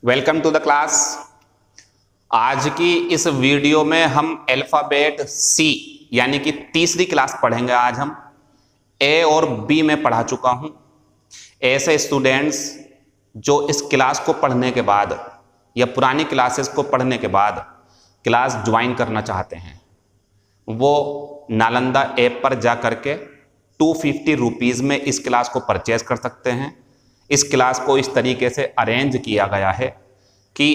Welcome to the class. आज की इस वीडियो में हम अल्फाबेट सी यानी कि तीसरी क्लास पढ़ेंगे। आज हम ए और बी में पढ़ा चुका हूं। ऐसे स्टूडेंट्स जो इस क्लास को पढ़ने के बाद या पुरानी क्लासेस को पढ़ने के बाद क्लास ज्वाइन करना चाहते हैं, वो नालंदा ऐप पर जा करके 250 रुपीज़ में इस क्लास को परचेज कर सकते हैं। इस क्लास को इस तरीके से अरेंज किया गया है कि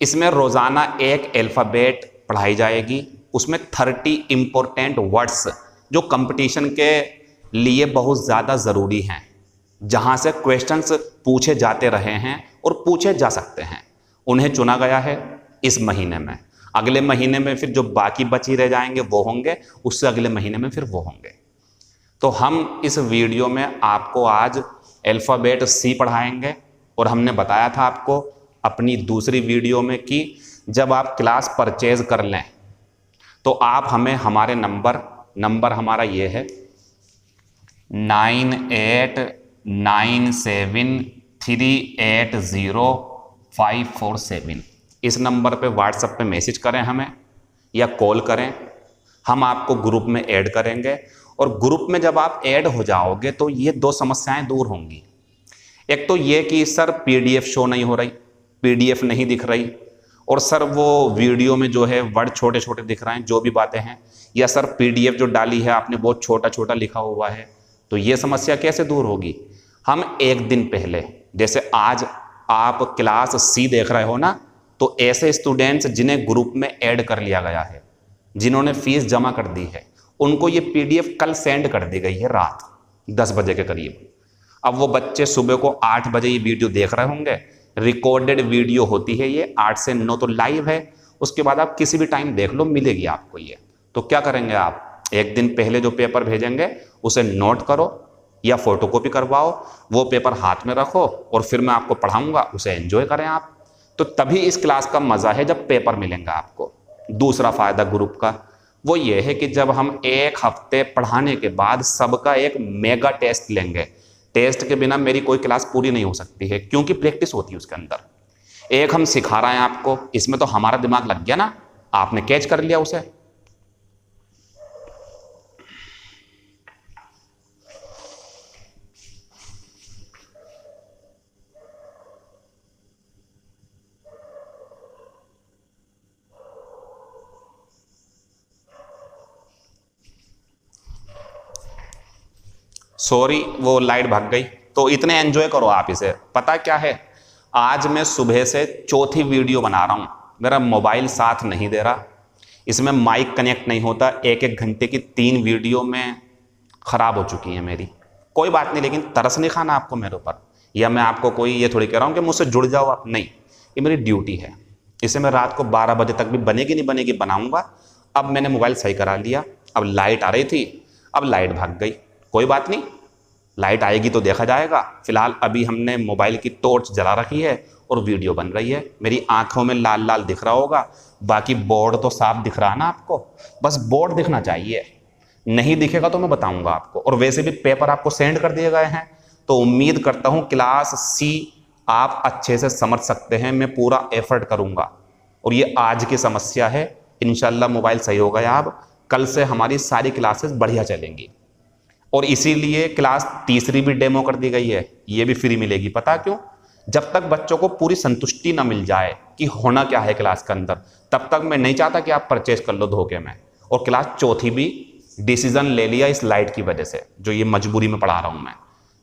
इसमें रोज़ाना एक अल्फ़ाबेट पढ़ाई जाएगी। उसमें 30 इम्पोर्टेंट वर्ड्स जो कंपटीशन के लिए बहुत ज़्यादा ज़रूरी हैं, जहां से क्वेश्चंस पूछे जाते रहे हैं और पूछे जा सकते हैं, उन्हें चुना गया है इस महीने में। अगले महीने में फिर जो बाकी बची रह जाएंगे वो होंगे, उससे अगले महीने में फिर वो होंगे। तो हम इस वीडियो में आपको आज अल्फ़ाबेट सी पढ़ाएंगे। और हमने बताया था आपको अपनी दूसरी वीडियो में कि जब आप क्लास परचेज कर लें तो आप हमें हमारे नंबर हमारा ये है 9897380547। इस नंबर पे व्हाट्सएप पे मैसेज करें हमें या कॉल करें, हम आपको ग्रुप में ऐड करेंगे। और ग्रुप में जब आप ऐड हो जाओगे तो ये दो समस्याएं दूर होंगी। एक तो ये कि सर पीडीएफ शो नहीं हो रही, पीडीएफ नहीं दिख रही, और सर वो वीडियो में जो है वर्ड छोटे छोटे दिख रहे हैं जो भी बातें हैं, या सर पीडीएफ जो डाली है आपने बहुत छोटा छोटा लिखा हुआ है। तो ये समस्या कैसे दूर होगी? हम एक दिन पहले, जैसे आज आप क्लास सी देख रहे हो ना, तो ऐसे स्टूडेंट्स जिन्हें ग्रुप में ऐड कर लिया गया है, जिन्होंने फीस जमा कर दी है, उनको ये पीडीएफ कल सेंड कर दी गई है रात 10 बजे के करीब। अब वो बच्चे सुबह को 8 बजे ये वीडियो देख रहे होंगे। रिकॉर्डेड वीडियो होती है ये, 8 से 9 तो लाइव है, उसके बाद आप किसी भी टाइम देख लो, मिलेगी आपको ये। तो क्या करेंगे आप, एक दिन पहले जो पेपर भेजेंगे उसे नोट करो या फोटोकॉपी करवाओ, वो पेपर हाथ में रखो और फिर मैं आपको पढ़ाऊंगा, उसे एंजॉय करें आप। तो तभी इस क्लास का मज़ा है जब पेपर मिलेंगे आपको। दूसरा फ़ायदा ग्रुप का वो ये है कि जब हम एक हफ्ते पढ़ाने के बाद सबका एक मेगा टेस्ट लेंगे। टेस्ट के बिना मेरी कोई क्लास पूरी नहीं हो सकती है, क्योंकि प्रैक्टिस होती है उसके अंदर। एक हम सिखा रहे हैं आपको, इसमें तो हमारा दिमाग लग गया ना, आपने कैच कर लिया उसे। सॉरी, वो लाइट भाग गई। तो इतने एंजॉय करो आप इसे। पता क्या है, आज मैं सुबह से चौथी वीडियो बना रहा हूँ, मेरा मोबाइल साथ नहीं दे रहा, इसमें माइक कनेक्ट नहीं होता। एक एक घंटे की 3 वीडियो में ख़राब हो चुकी हैं मेरी। कोई बात नहीं, लेकिन तरस नहीं खाना आपको मेरे ऊपर, या मैं आपको कोई ये थोड़ी कह रहा हूँ कि मुझसे जुड़ जाओ आप, नहीं, ये मेरी ड्यूटी है। इसे मैं रात को 12 बजे तक भी बनेगी नहीं बनेगी बनाऊँगा। अब मैंने मोबाइल सही करा लिया, अब लाइट आ रही थी, अब लाइट भाग गई, कोई बात नहीं, लाइट आएगी तो देखा जाएगा। फिलहाल अभी हमने मोबाइल की टॉर्च जला रखी है और वीडियो बन रही है। मेरी आंखों में लाल लाल दिख रहा होगा, बाकी बोर्ड तो साफ दिख रहा है ना आपको, बस बोर्ड दिखना चाहिए। नहीं दिखेगा तो मैं बताऊंगा आपको। और वैसे भी पेपर आपको सेंड कर दिए गए हैं, तो उम्मीद करता हूं क्लास सी आप अच्छे से समझ सकते हैं। मैं पूरा एफर्ट करूंगा। और ये आज की समस्या है, इंशाल्लाह मोबाइल सही हो गया, अब कल से हमारी सारी क्लासेस बढ़िया चलेंगी। और इसीलिए क्लास तीसरी भी डेमो कर दी गई है, ये भी फ्री मिलेगी। पता क्यों? जब तक बच्चों को पूरी संतुष्टि ना मिल जाए कि होना क्या है क्लास के अंदर, तब तक मैं नहीं चाहता कि आप परचेज कर लो धोखे में। और क्लास चौथी भी डिसीजन ले लिया इस लाइट की वजह से, जो ये मजबूरी में पढ़ा रहा हूँ मैं।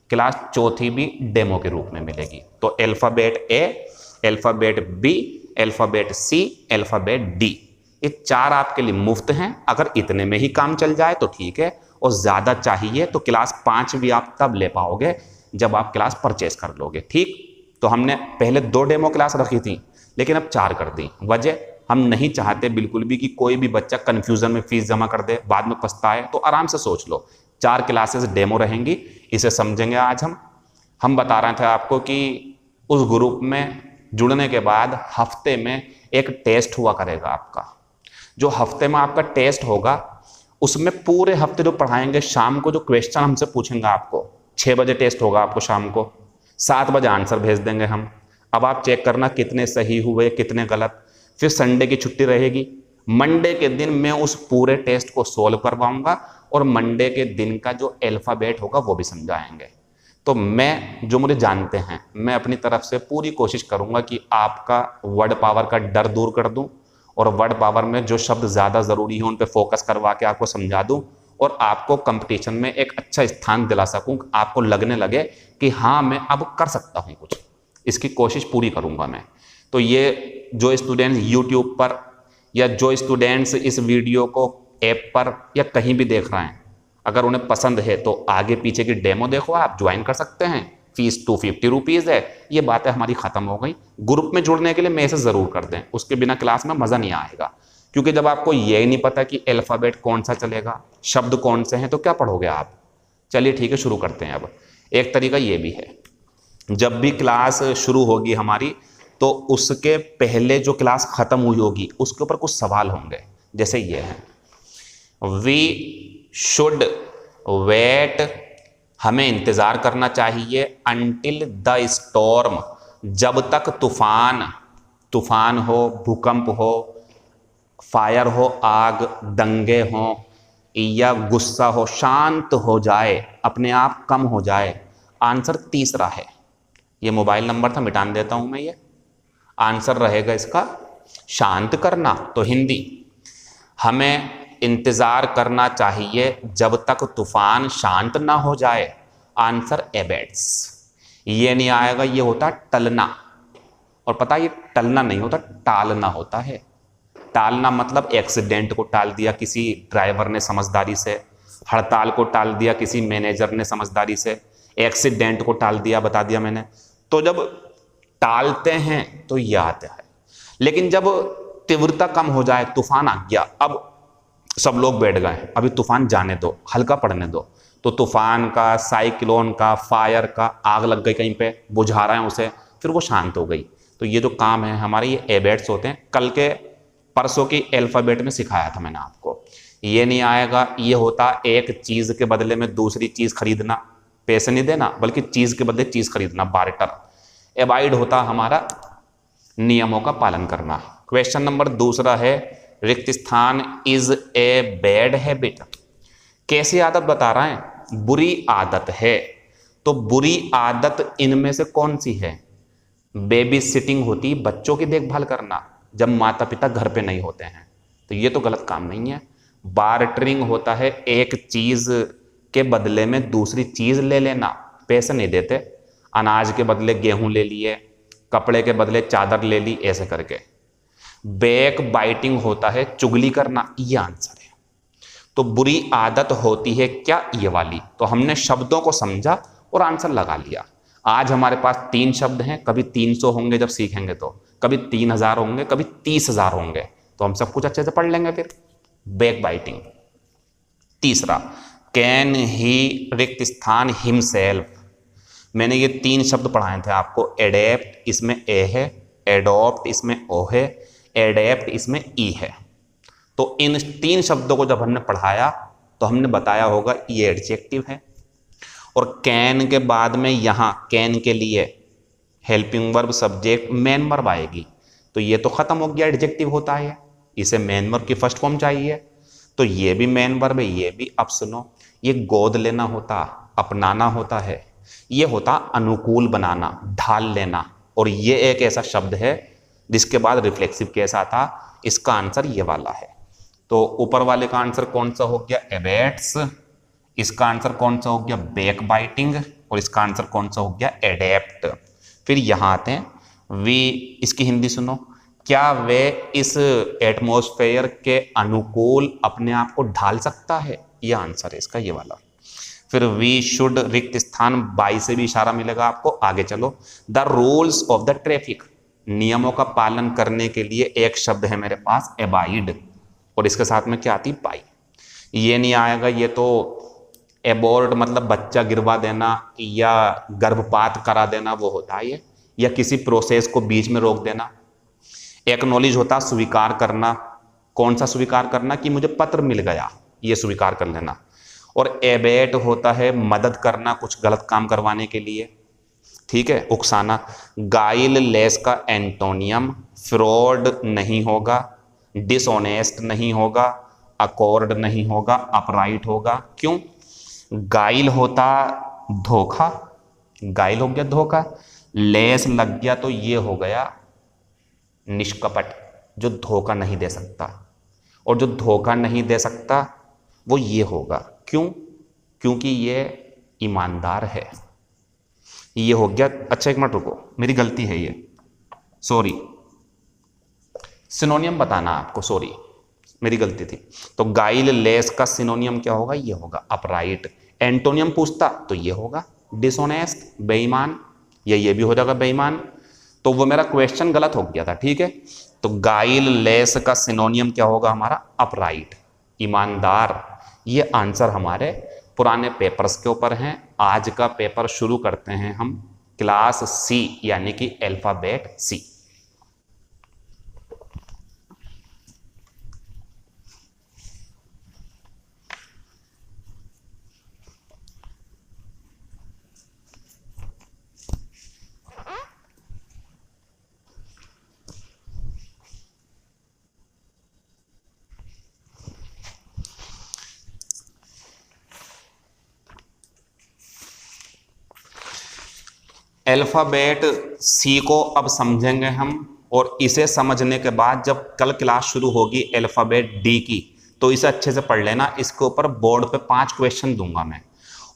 क्लास चौथी भी डेमो के रूप में मिलेगी। तो alphabet A, alphabet B, alphabet C, alphabet D, ये 4 आपके लिए मुफ्त हैं। अगर इतने में ही काम चल जाए तो ठीक है, और ज़्यादा चाहिए तो क्लास 5 भी आप तब ले पाओगे जब आप क्लास परचेज कर लोगे। ठीक, तो हमने पहले 2 डेमो क्लास रखी थी, लेकिन अब 4 कर दी। वजह, हम नहीं चाहते बिल्कुल भी कि कोई भी बच्चा कन्फ्यूज़न में फीस जमा कर दे, बाद में पछताए। तो आराम से सोच लो, 4 क्लासेस डेमो रहेंगी, इसे समझेंगे आज हम बता रहे थे आपको कि उस ग्रुप में जुड़ने के बाद हफ्ते में एक टेस्ट हुआ करेगा आपका। जो हफ्ते में आपका टेस्ट होगा, उसमें पूरे हफ्ते जो पढ़ाएंगे, शाम को जो क्वेश्चन हमसे पूछेंगे आपको, 6 बजे टेस्ट होगा आपको शाम को, 7 बजे आंसर भेज देंगे हम। अब आप चेक करना कितने सही हुए कितने गलत। फिर संडे की छुट्टी रहेगी, मंडे के दिन मैं उस पूरे टेस्ट को सोल्व करवाऊंगा और मंडे के दिन का जो अल्फाबेट होगा वो भी समझाएंगे। तो मैं जो मुझे जानते हैं, मैं अपनी तरफ से पूरी कोशिश करूंगा कि आपका वर्ड पावर का डर दूर कर दूं और वर्ड पावर में जो शब्द ज़्यादा ज़रूरी है उन पे फोकस करवा के आपको समझा दूं और आपको कंपटीशन में एक अच्छा स्थान दिला सकूं, आपको लगने लगे कि हाँ मैं अब कर सकता हूं कुछ। इसकी कोशिश पूरी करूंगा मैं। तो ये जो स्टूडेंट्स यूट्यूब पर या जो स्टूडेंट्स इस वीडियो को ऐप पर या कहीं भी देख रहे हैं, अगर उन्हें पसंद है तो आगे पीछे की डेमो देखो, आप ज्वाइन कर सकते हैं। फीस 250 रुपीज़ है। ये बातें हमारी ख़त्म हो गई। ग्रुप में जुड़ने के लिए मैसेज ज़रूर कर दें, उसके बिना क्लास में मज़ा नहीं आएगा। क्योंकि जब आपको ये ही नहीं पता कि अल्फ़ाबेट कौन सा चलेगा, शब्द कौन से हैं, तो क्या पढ़ोगे आप। चलिए ठीक है, शुरू करते हैं। अब एक तरीका ये भी है, जब भी क्लास शुरू होगी हमारी तो उसके पहले जो क्लास ख़त्म हुई होगी उसके ऊपर कुछ सवाल होंगे, जैसे ये हैं, वी शुड वेट, हमें इंतज़ार करना चाहिए, अंटिल द स्टॉर्म, जब तक तूफान हो, भूकंप हो, फायर हो, आग, दंगे हो या गुस्सा हो शांत हो जाए, अपने आप कम हो जाए। आंसर तीसरा है। ये मोबाइल नंबर था, मिटान देता हूं मैं। ये आंसर रहेगा इसका शांत करना। तो हिंदी, हमें इंतज़ार करना चाहिए जब तक तूफान शांत ना हो जाए। Answer abets. ये नहीं आएगा, ये होता टलना। और पता ये टलना नहीं होता, टालना होता है। टालना मतलब एक्सीडेंट को टाल दिया किसी ड्राइवर ने समझदारी से, हड़ताल को टाल दिया किसी मैनेजर ने समझदारी से, एक्सीडेंट को टाल दिया, बता दिया मैंने। तो जब टालते हैं तो यह आता है। लेकिन जब तीव्रता कम हो जाए, तूफान आ गया, अब सब लोग बैठ गए, अभी तूफान जाने दो, हल्का पड़ने दो, तो तूफान का, साइक्लोन का, फायर का, आग लग गई कहीं पे, बुझा रहे हैं उसे, फिर वो शांत हो गई। तो ये जो काम है हमारे, ये एबेट्स होते हैं। कल के परसों की अल्फ़ाबेट में सिखाया था मैंने आपको। ये नहीं आएगा, ये होता एक चीज़ के बदले में दूसरी चीज़ खरीदना, पैसे नहीं देना बल्कि चीज़ के बदले चीज़ खरीदना, बार्टर। एबाइड होता हमारा नियमों का पालन करना। क्वेश्चन नंबर दूसरा है, रिक्त स्थान इज ए बैड हैबिट। कैसी आदत बता रहा है? बुरी आदत है। तो बुरी आदत इनमें से कौन सी है? बेबी सिटिंग होती, बच्चों की देखभाल करना जब माता पिता घर पे नहीं होते हैं, तो ये तो गलत काम नहीं है। बार्टरिंग होता है एक चीज के बदले में दूसरी चीज ले लेना, पैसे नहीं देते, अनाज के बदले गेहूं ले लिए, कपड़े के बदले चादर ले ली, ऐसे करके। बैक बाइटिंग होता है चुगली करना, ये आंसर है। तो बुरी आदत होती है क्या? ये वाली। तो हमने शब्दों को समझा और आंसर लगा लिया। आज हमारे पास 3 शब्द हैं, कभी 300 होंगे जब सीखेंगे, तो कभी 3000 होंगे, कभी 30,000 होंगे, तो हम सब कुछ अच्छे से पढ़ लेंगे फिर। Back biting. तीसरा, कैन ही रिक्त स्थान हिमसेल्फ। मैंने ये 3 शब्द पढ़ाए थे आपको। एडेप्ट इसमें ए है, एडॉप्ट इसमें ओ है, एडेप्ट इसमें ई है। तो इन 3 शब्दों को जब हमने पढ़ाया तो हमने बताया होगा ये एडजेक्टिव है। और कैन के बाद में यहाँ कैन के लिए helping verb, subject, main verb आएगी। तो ये तो खत्म हो गया, एडजेक्टिव होता है, इसे मेन वर्ब की फर्स्ट फॉर्म चाहिए। तो ये भी मेन वर्ब है, ये भी। अब सुनो, ये गोद लेना होता, अपनाना होता है, ये होता अनुकूल बनाना, ढाल लेना। और ये एक ऐसा शब्द है जिसके बाद रिफ्लेक्सिव केस आता। इसका आंसर ये वाला है। तो ऊपर वाले का आंसर कौन सा हो गया? एबेट्स। इसका आंसर कौन सा हो गया? Back biting. और इसका आंसर कौन सा हो गया? एडेप्ट। फिर यहाँ आते हैं, वी, इसकी हिंदी सुनो। क्या वे इस एटमॉस्फेयर के अनुकूल अपने आप को ढाल सकता है? यह आंसर है इसका, ये वाला। फिर वी शुड, रिक्त स्थान बाई से भी इशारा मिलेगा आपको। आगे चलो, the rules of the traffic, नियमों का पालन करने के लिए एक शब्द है मेरे पास, एबाइड। और इसके साथ में क्या आती? बाई। ये नहीं आएगा, ये तो एबॉर्ट मतलब बच्चा गिरवा देना या गर्भपात करा देना, वो होता है ये। या किसी प्रोसेस को बीच में रोक देना। एक्नॉलेज होता स्वीकार करना। कौन सा स्वीकार करना? कि मुझे पत्र मिल गया, ये स्वीकार कर लेना। और एबेट होता है मदद करना कुछ गलत काम करवाने के लिए, ठीक है, उकसाना। गाइल लेस का एंटोनियम फ्रॉड नहीं होगा, डिसऑनेस्ट नहीं होगा, अकॉर्ड नहीं होगा, अपराइट होगा। क्यों? गाइल होता धोखा, गाइल हो गया धोखा, लेस लग गया तो ये हो गया निष्कपट, जो धोखा नहीं दे सकता। और जो धोखा नहीं दे सकता वो ये होगा। क्यों? क्योंकि ये ईमानदार है। ये हो गया। अच्छा एक मिनट रुको, मेरी गलती है ये, सॉरी, सिनोनियम बताना आपको, सॉरी मेरी गलती थी। तो गाइल लेस का सिनोनियम क्या होगा? ये होगा अपराइट। एंटोनियम पूछता तो ये होगा डिसऑनेस्ट, बेईमान, या ये भी हो जाएगा बेईमान। तो वो मेरा क्वेश्चन गलत हो गया था, ठीक है। तो गाइल लेस का सिनोनियम क्या होगा हमारा? अपराइट, ईमानदार। ये आंसर हमारे पुराने पेपर्स के ऊपर हैं। आज का पेपर शुरू करते हैं हम क्लास सी यानी कि अल्फाबेट सी। अल्फाबेट सी को अब समझेंगे हम, और इसे समझने के बाद जब कल क्लास शुरू होगी अल्फाबेट डी की, तो इसे अच्छे से पढ़ लेना। इसके ऊपर बोर्ड पे 5 क्वेश्चन दूंगा मैं।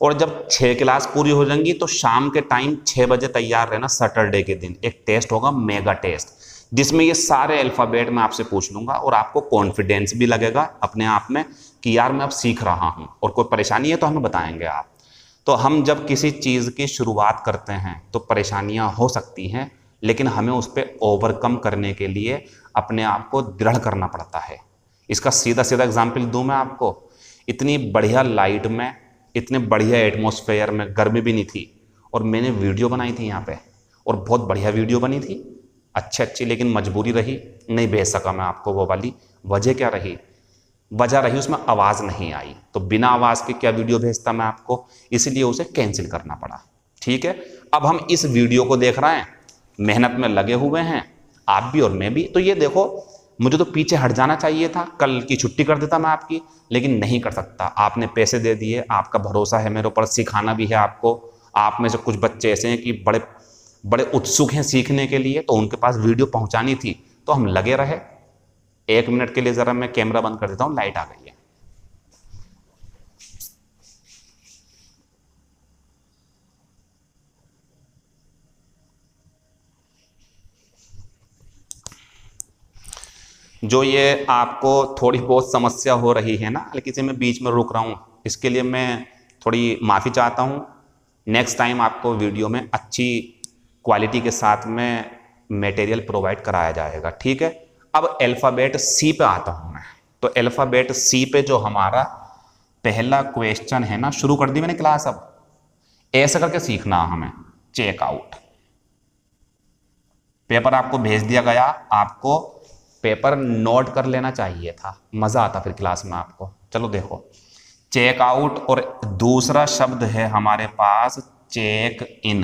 और जब 6 क्लास पूरी हो जाएंगी तो शाम के टाइम 6 बजे तैयार रहना। सैटरडे के दिन एक टेस्ट होगा, मेगा टेस्ट, जिसमें ये सारे अल्फाबेट मैं आपसे पूछ लूंगा, और आपको कॉन्फिडेंस भी लगेगा अपने आप में कि यार मैं अब सीख रहा हूं, और कोई परेशानी है तो हमें बताएंगे आप। तो हम जब किसी चीज़ की शुरुआत करते हैं तो परेशानियां हो सकती हैं, लेकिन हमें उस पर ओवरकम करने के लिए अपने आप को दृढ़ करना पड़ता है। इसका सीधा सीधा एग्जाम्पल दूं मैं आपको। इतनी बढ़िया लाइट में, इतने बढ़िया एटमॉस्फेयर में, गर्मी भी नहीं थी, और मैंने वीडियो बनाई थी यहाँ पे, और बहुत बढ़िया वीडियो बनी थी, अच्छी, लेकिन मजबूरी रही, नहीं भेज सका मैं आपको वो वाली। वजह क्या रही? वजह रही उसमें आवाज़ नहीं आई। तो बिना आवाज़ के क्या वीडियो भेजता मैं आपको, इसलिए उसे कैंसिल करना पड़ा। ठीक है, अब हम इस वीडियो को देख रहे हैं, मेहनत में लगे हुए हैं आप भी और मैं भी। तो ये देखो, मुझे तो पीछे हट जाना चाहिए था, कल की छुट्टी कर देता मैं आपकी, लेकिन नहीं कर सकता। आपने पैसे दे दिए, आपका भरोसा है मेरे ऊपर, सिखाना भी है आपको। आप में से कुछ बच्चे ऐसे हैं कि बड़े बड़े उत्सुक हैं सीखने के लिए, तो उनके पास वीडियो पहुंचानी थी, तो हम लगे रहे। 1 मिनट के लिए ज़रा मैं कैमरा बंद कर देता हूं, लाइट आ गई है। जो ये आपको थोड़ी बहुत समस्या हो रही है ना, लेकिन इसे मैं बीच में रुक रहा हूं, इसके लिए मैं थोड़ी माफ़ी चाहता हूं। नेक्स्ट टाइम आपको वीडियो में अच्छी क्वालिटी के साथ में मटेरियल प्रोवाइड कराया जाएगा, ठीक है। अब अल्फ़ाबेट सी पे आता हूं मैं। तो अल्फ़ाबेट सी पे जो हमारा पहला क्वेश्चन है ना, शुरू कर दी मैंने क्लास। अब ऐसे करके सीखना हमें। चेकआउट, पेपर आपको भेज दिया गया, आपको पेपर नोट कर लेना चाहिए था, मजा आता फिर क्लास में आपको। चलो देखो, चेकआउट, और दूसरा शब्द है हमारे पास चेक इन।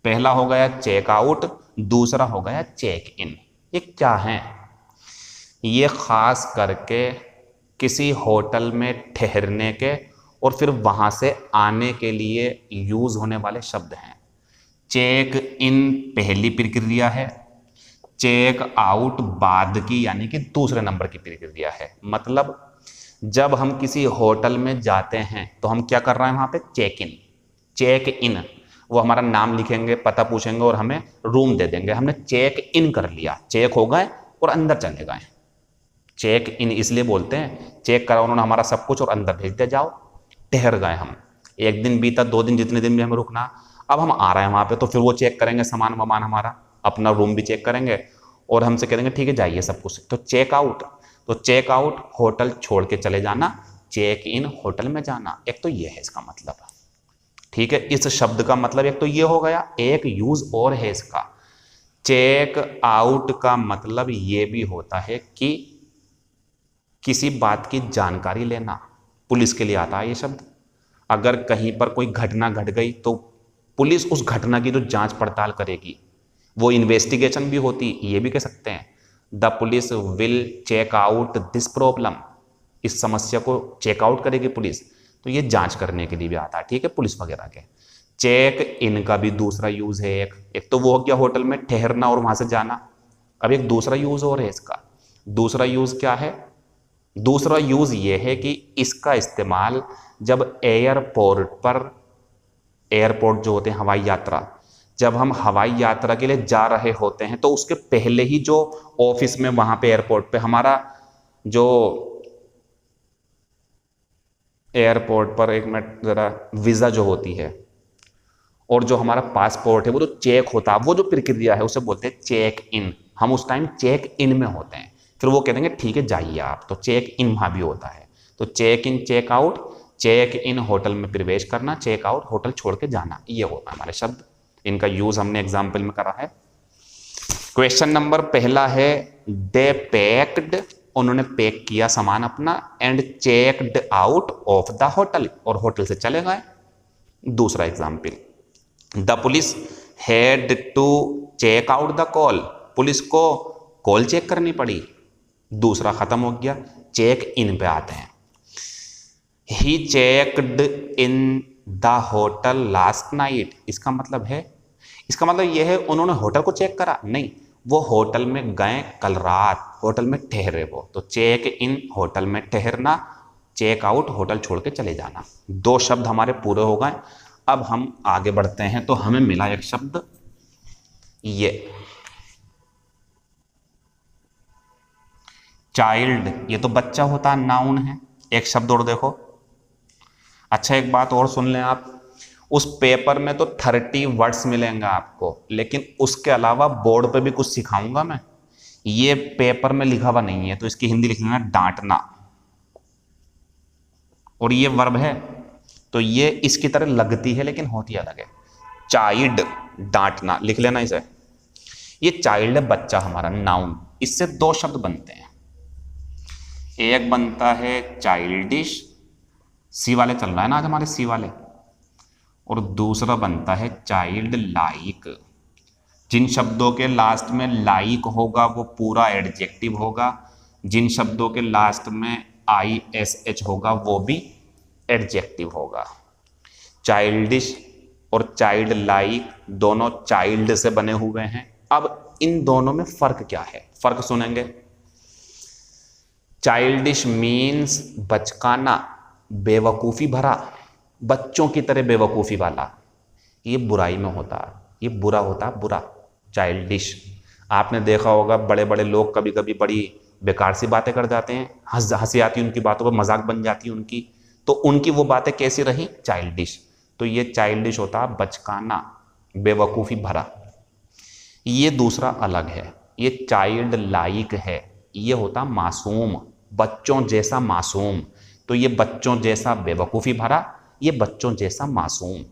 पहला हो गया चेकआउट, दूसरा हो गया चेक इन। ये क्या है? ये खास करके किसी होटल में ठहरने के और फिर वहां से आने के लिए यूज होने वाले शब्द हैं। चेक इन पहली प्रक्रिया है, चेक आउट बाद की यानी कि दूसरे नंबर की प्रक्रिया है। मतलब जब हम किसी होटल में जाते हैं तो हम क्या कर रहे हैं वहां पे? Check in. चेक इन, वो हमारा नाम लिखेंगे, पता पूछेंगे और हमें रूम दे देंगे। हमने चेक इन कर लिया, चेक हो गए और अंदर चले गए। चेक इन इसलिए बोलते हैं, चेक करा उन्होंने हमारा सब कुछ और अंदर भेज दे जाओ। ठहर गए हम, 1 दिन बीता, 2 दिन, जितने दिन भी हमें रुकना, अब हम आ रहे हैं वहां पे, तो फिर वो चेक करेंगे सामान वामान हमारा, अपना रूम भी चेक करेंगे और हमसे कह देंगे ठीक है जाइए सब कुछ। तो चेक आउट, तो चेक आउट होटल छोड़ के चले जाना, चेक इन होटल में जाना। एक तो ये है इसका मतलब, ठीक है। इस शब्द का मतलब एक तो ये हो गया, एक यूज और है इसका। चेक आउट का मतलब ये भी होता है कि किसी बात की जानकारी लेना। पुलिस के लिए आता है ये शब्द। अगर कहीं पर कोई घटना घट गई तो पुलिस उस घटना की जो जांच पड़ताल करेगी, वो इन्वेस्टिगेशन भी होती, ये भी कह सकते हैं। The police will check out this problem, इस समस्या को चेकआउट करेगी पुलिस, तो ये जांच करने के लिए भी आता है, ठीक है, पुलिस वगैरह के। चेक इन का भी दूसरा यूज है। एक तो वो हो गया होटल में ठहरना और वहां से जाना। अब एक दूसरा यूज और है इसका। दूसरा यूज क्या है? दूसरा यूज ये है कि इसका इस्तेमाल जब एयरपोर्ट पर, एयरपोर्ट जो होते हैं हवाई यात्रा, जब हम हवाई यात्रा के लिए जा रहे होते हैं तो उसके पहले ही जो ऑफिस में वहां पे एयरपोर्ट पे हमारा जो एयरपोर्ट पर, एक मिनट जरा, वीजा जो होती है और जो हमारा पासपोर्ट है वो जो चेक होता है, वो जो प्रक्रिया है उसे बोलते हैं चेक इन। हम उस टाइम चेक इन में होते हैं, फिर वो कह देंगे ठीक है जाइए आप, तो चेक इन वहां भी होता है। तो check in, check out. Check in hotel में प्रवेश करना, चेक आउट होटल छोड़ के जाना, ये होता है हमारे शब्द। इनका यूज हमने एग्जाम्पल में करा है। क्वेश्चन नंबर पहला है दे पैक्ड, उन्होंने पैक किया सामान अपना, and checked out of the hotel, और होटल से चले गए। दूसरा example, the police had to check out the call, पुलिस को कॉल चेक करनी पड़ी। दूसरा खत्म हो गया, चेक इन पे आते हैं। He checked in the hotel last night, इसका मतलब है, इसका मतलब यह है उन्होंने होटल को चेक करा? नहीं, वो होटल में गए कल रात, होटल में ठहरे वो। तो चेक इन होटल में ठहरना, चेक आउट होटल छोड़ के चले जाना। दो शब्द हमारे पूरे हो गए। अब हम आगे बढ़ते हैं तो हमें मिला एक शब्द, ये चाइल्ड, ये तो बच्चा होता है, नाउन है। एक शब्द और देखो। अच्छा एक बात और सुन लें आप, उस पेपर में तो 30 वर्ड्स मिलेंगे आपको, लेकिन उसके अलावा बोर्ड पे भी कुछ सिखाऊंगा मैं। ये पेपर में लिखा हुआ नहीं है, तो इसकी हिंदी लिख लेना डांटना, और ये वर्ब है तो ये इसकी तरह लगती है लेकिन होती अलग है। चाइल्ड, डांटना, लिख लेना इसे। ये चाइल्ड है बच्चा हमारा, नाउन। इससे दो शब्द बनते हैं, एक बनता है चाइल्डिश, सी वाले चल रहा है ना आज हमारे, सी वाले, और दूसरा बनता है चाइल्ड लाइक। जिन शब्दों के लास्ट में लाइक होगा वो पूरा एडजेक्टिव होगा, जिन शब्दों के लास्ट में ISH होगा वो भी एडजेक्टिव होगा। चाइल्डिश और चाइल्ड लाइक दोनों चाइल्ड से बने हुए हैं। अब इन दोनों में फर्क क्या है? फर्क सुनेंगे। चाइल्डिश मीन्स बचकाना, बेवकूफ़ी भरा, बच्चों की तरह बेवकूफ़ी वाला, ये बुराई में होता है, ये बुरा होता है, बुरा। चाइल्डिश, आपने देखा होगा बड़े बड़े लोग कभी कभी बड़ी बेकार सी बातें कर जाते हैं, हंसी आती है उनकी बातों पर, मजाक बन जाती है उनकी, तो उनकी वो बातें कैसी रही? चाइल्डिश। तो ये चाइल्डिश होता है बचकाना, बेवकूफ़ी भरा। ये दूसरा अलग है, ये चाइल्ड लाइक है, ये होता मासूम, बच्चों जैसा मासूम। तो ये बच्चों जैसा बेवकूफ़ी भरा, ये बच्चों जैसा मासूम।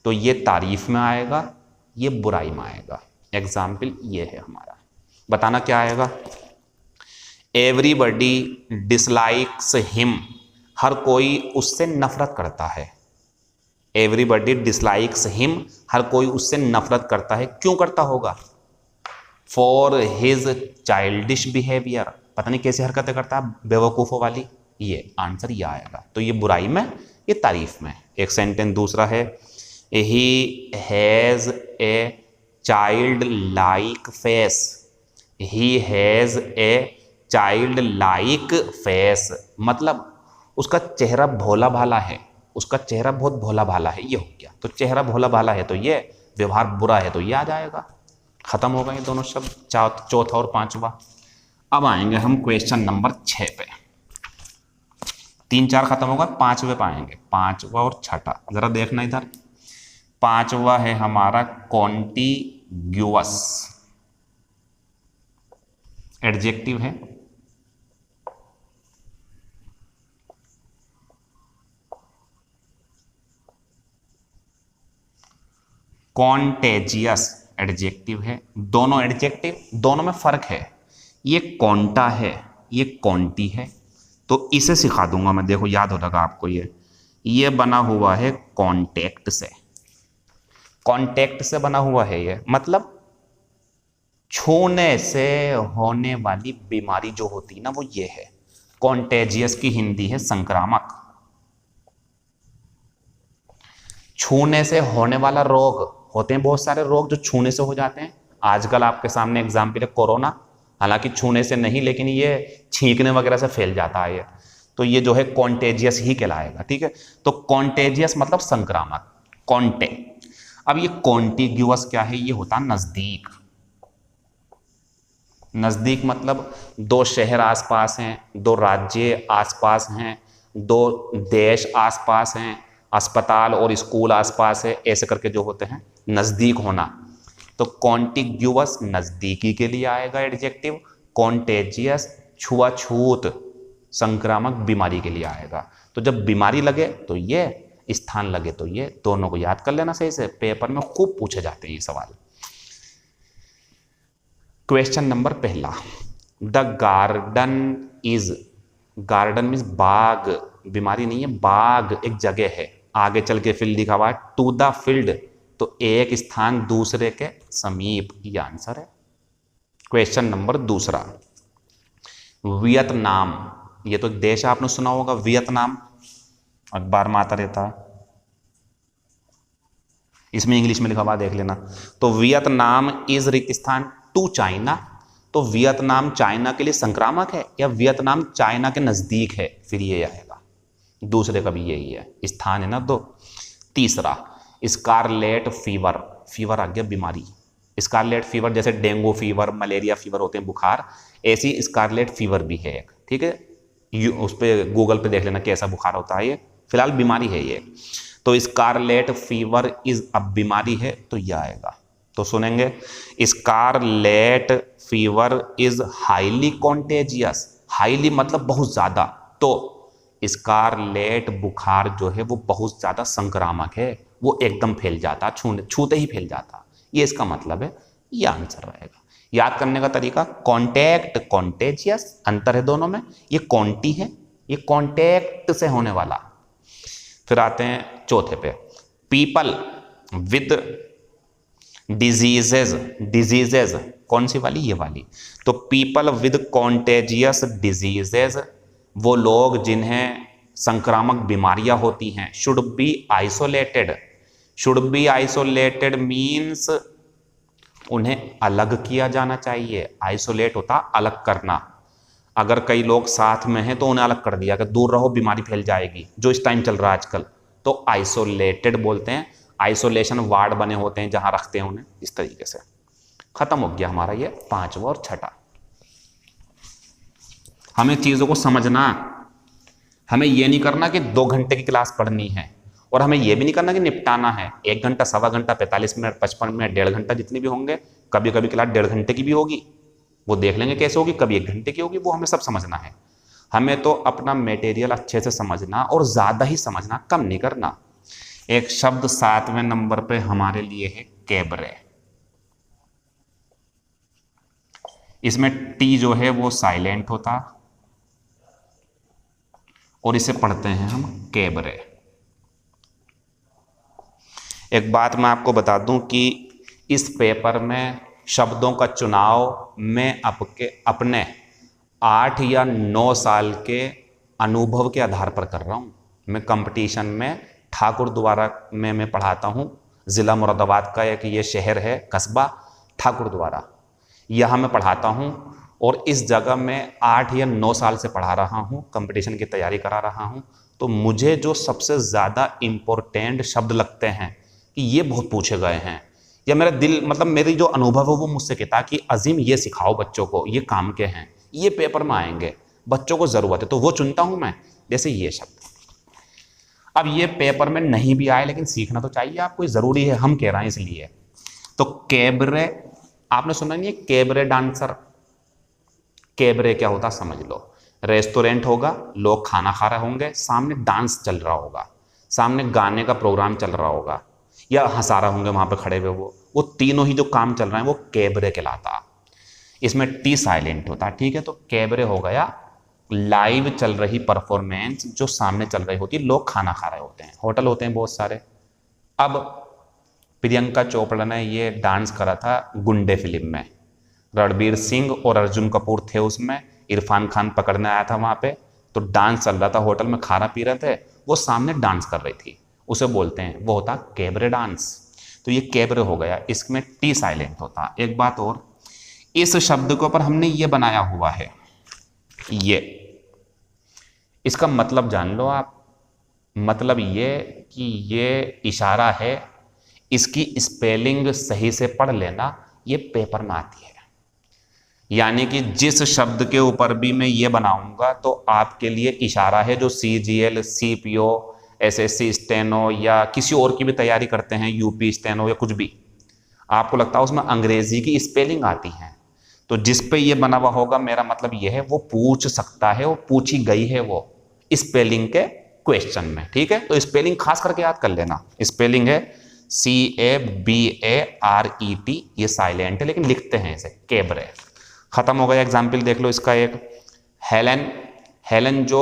तो ये तारीफ में आएगा, ये बुराई में आएगा। एग्जाम्पल ये है हमारा, बताना क्या आएगा। एवरीबडी डिसलाइक्स हिम, हर कोई उससे नफरत करता है। एवरीबडी डिसलाइक्स हिम, हर कोई उससे नफरत करता है। क्यों करता होगा? फॉर हिज चाइल्डिश बिहेवियर, पता नहीं कैसी हरकतें करता है बेवकूफ़ों वाली। ये आंसर ये आएगा। तो ये बुराई में, ये तारीफ में। एक सेंटेंस दूसरा है, he has a child like face, he has a child like face, मतलब उसका चेहरा भोला भाला है, उसका चेहरा बहुत भोला भाला है, ये हो गया। तो चेहरा भोला भाला है तो ये, व्यवहार बुरा है तो ये आ जाएगा। खत्म हो गए दोनों शब्द, चौथा और पांचवा। अब आएंगे हम क्वेश्चन नंबर 6 पे। 3 4 खत्म होगा, 5वें पे आएंगे, 5वां और 6ठा। जरा देखना इधर, 5वां है हमारा कॉन्टिग्यूअस, एडजेक्टिव है। कॉन्टेजियस एडजेक्टिव है। दोनों एडजेक्टिव, दोनों में फर्क है। ये कॉन्टा है, ये कॉन्टी है, तो इसे सिखा दूंगा मैं, देखो याद हो जाएगा आपको। ये बना हुआ है कॉन्टेक्ट से, कांटेक्ट से बना हुआ है ये, मतलब छूने से होने वाली बीमारी जो होती है ना वो ये है। कॉन्टेजियस की हिंदी है संक्रामक। छूने से होने वाला रोग, होते हैं बहुत सारे रोग जो छूने से हो जाते हैं। आजकल आपके सामने एग्जाम्पल है कोरोना, हालांकि छूने से नहीं, लेकिन ये छींकने वगैरह से फैल जाता है ये, तो ये जो है कॉन्टेजियस ही कहलाएगा। ठीक है, तो कॉन्टेजियस मतलब संक्रामक, कॉन्टे। अब ये कॉन्टिग्यूअस क्या है, ये होता नजदीक। नजदीक मतलब दो शहर आसपास हैं, दो राज्य आसपास हैं, दो देश आसपास हैं, अस्पताल और स्कूल आसपास है, ऐसे करके जो होते हैं नजदीक होना। तो कॉन्टिग्यूअस नजदीकी के लिए आएगा एडजेक्टिव, कॉन्टेजियस छुआछूत संक्रामक बीमारी के लिए आएगा। तो जब बीमारी लगे तो ये, स्थान लगे तो ये, दोनों को याद कर लेना सही से, पेपर में खूब पूछे जाते हैं ये सवाल। क्वेश्चन नंबर पहला, the garden is, garden means बाग, बीमारी नहीं है, बाग एक जगह है, आगे चल के फील्ड लिखा हुआ है, टू द फील्ड तो एक स्थान दूसरे के समीप, ये आंसर है। क्वेश्चन नंबर दूसरा, वियतनाम, ये तो देश आपने सुना होगा वियतनाम, अखबार में आता रहता है, इसमें इंग्लिश में लिखा हुआ देख लेना। तो वियतनाम इज रेगिस्तान टू चाइना, तो वियतनाम चाइना के लिए संक्रामक है या वियतनाम चाइना के नजदीक है, फिर ये आएगा, दूसरे का भी यही है, स्थान है ना दो। तीसरा, स्कारलेट फीवर, फीवर आ गया बीमारी, स्कारलेट फीवर जैसे डेंगू फीवर, मलेरिया फीवर होते हैं बुखार, ऐसी स्कारलेट फीवर भी है एक। ठीक है, उस पर गूगल पे देख लेना कैसा बुखार होता है ये, फिलहाल बीमारी है ये। तो स्कारलेट फीवर इज, अब बीमारी है तो यह आएगा। तो सुनेंगे, scarlet fever is highly contagious, highly मतलब बहुत ज्यादा, तो स्कारलेट बुखार जो है वो बहुत ज्यादा संक्रामक है, वो एकदम फैल जाता, छूते ही फैल जाता, ये इसका मतलब है, ये आंसर रहेगा। याद करने का तरीका, कॉन्टैक्ट कॉन्टेजियस, अंतर है दोनों में, ये कॉन्टी है, ये कॉन्टैक्ट से होने वाला। फिर आते हैं चौथे पे, पीपल विद डिजीजेज, डिजीजेज कौन सी वाली, ये वाली। तो पीपल विद कॉन्टेजियस डिजीजेज, वो लोग जिन्हें संक्रामक बीमारियां होती हैं, should be isolated, should be isolated means उन्हें अलग किया जाना चाहिए। आइसोलेट होता अलग करना, अगर कई लोग साथ में हैं तो उन्हें अलग कर दिया कि दूर रहो बीमारी फैल जाएगी, जो इस टाइम चल रहा है आजकल, तो आइसोलेटेड बोलते हैं। आइसोलेशन वार्ड बने होते हैं जहां रखते हैं उन्हें, इस तरीके से। खत्म हो गया हमारा ये पांचवा और छठा। हमें चीजों को समझना, हमें यह नहीं करना कि 2 घंटे की क्लास पढ़नी है, और हमें यह भी नहीं करना कि निपटाना है 1 घंटा, सवा घंटा, 45 मिनट, 55 मिनट, 1.5 घंटा, जितने भी होंगे। कभी कभी क्लास 1.5 घंटे की भी होगी, वो देख लेंगे कैसे होगी, कभी 1 घंटे की होगी, वो हमें सब समझना है। हमें तो अपना मटेरियल अच्छे से समझना और ज्यादा ही समझना, कम नहीं करना। एक शब्द 7वें नंबर पे हमारे लिए है कैबरे, इसमें टी जो है वो साइलेंट होता और इसे पढ़ते हैं हम कैबरे। एक बात मैं आपको बता दूं कि इस पेपर में शब्दों का चुनाव मैं अपने 8 या 9 साल के अनुभव के आधार पर कर रहा हूँ। मैं कंपटीशन में ठाकुर द्वारा में मैं पढ़ाता हूँ, ज़िला मुरादाबाद का एक ये शहर है, कस्बा ठाकुर द्वारा, यहाँ मैं पढ़ाता हूँ, और इस जगह मैं 8 या 9 साल से पढ़ा रहा हूँ, कंपटीशन की तैयारी करा रहा हूँ। तो मुझे जो सबसे ज़्यादा इम्पोर्टेंट शब्द लगते हैं कि ये बहुत पूछे गए हैं, या मेरा दिल मतलब मेरी जो अनुभव है वो मुझसे कहता कि अजीम ये सिखाओ बच्चों को, ये काम के हैं, ये पेपर में आएंगे, बच्चों को ज़रूरत है, तो वो चुनता हूँ मैं। जैसे ये शब्द, अब ये पेपर में नहीं भी आए लेकिन सीखना तो चाहिए आपको, ज़रूरी है, हम कह रहे हैं इसलिए। तो कैबरे आपने सुना नहीं है, कैबरे डांसर, कैबरे क्या होता समझ लो। रेस्टोरेंट होगा, लोग खाना खा रहे होंगे, सामने डांस चल रहा होगा, सामने गाने का प्रोग्राम चल रहा होगा, या हंसा रहे होंगे वहां पे खड़े हुए, वो तीनों ही जो काम चल रहे हैं वो कैबरे कहलाता। इसमें टी साइलेंट होता, ठीक है। तो कैबरे हो गया लाइव चल रही परफॉर्मेंस जो सामने चल रही होती है, लोग खाना खा रहे होते हैं, होटल होते हैं बहुत सारे। अब प्रियंका चोपड़ा ने ये डांस करा था गुंडे फिल्म में। रणबीर सिंह और अर्जुन कपूर थे उसमें, इरफान खान पकड़ने आया था वहाँ पे, तो डांस चल रहा था, होटल में खाना पी रहे थे, वो सामने डांस कर रही थी, उसे बोलते हैं, वो होता कैबरे डांस। तो ये कैबरे हो गया, इसमें टी साइलेंट होता। एक बात और, इस शब्द के ऊपर हमने ये बनाया हुआ है, ये, इसका मतलब जान लो आप। मतलब ये कि ये इशारा है, इसकी स्पेलिंग सही से पढ़ लेना, ये पेपर में आती है। यानी कि जिस शब्द के ऊपर भी मैं ये बनाऊंगा तो आपके लिए इशारा है, जो CGL, CPO, SSC स्टेनो या किसी और की भी तैयारी करते हैं, UP स्टेनो या कुछ भी, आपको लगता है उसमें अंग्रेजी की स्पेलिंग आती है, तो जिस पे ये बना हुआ होगा, मेरा मतलब ये है वो पूछ सकता है, वो पूछी गई है वो स्पेलिंग के क्वेश्चन में। ठीक है, तो स्पेलिंग खास करके याद कर लेना। स्पेलिंग है CABARET, ये साइलेंट है लेकिन लिखते हैं इसे कैबरे। खत्म हो गया। एग्जाम्पल देख लो इसका एक, हेलन। हेलन जो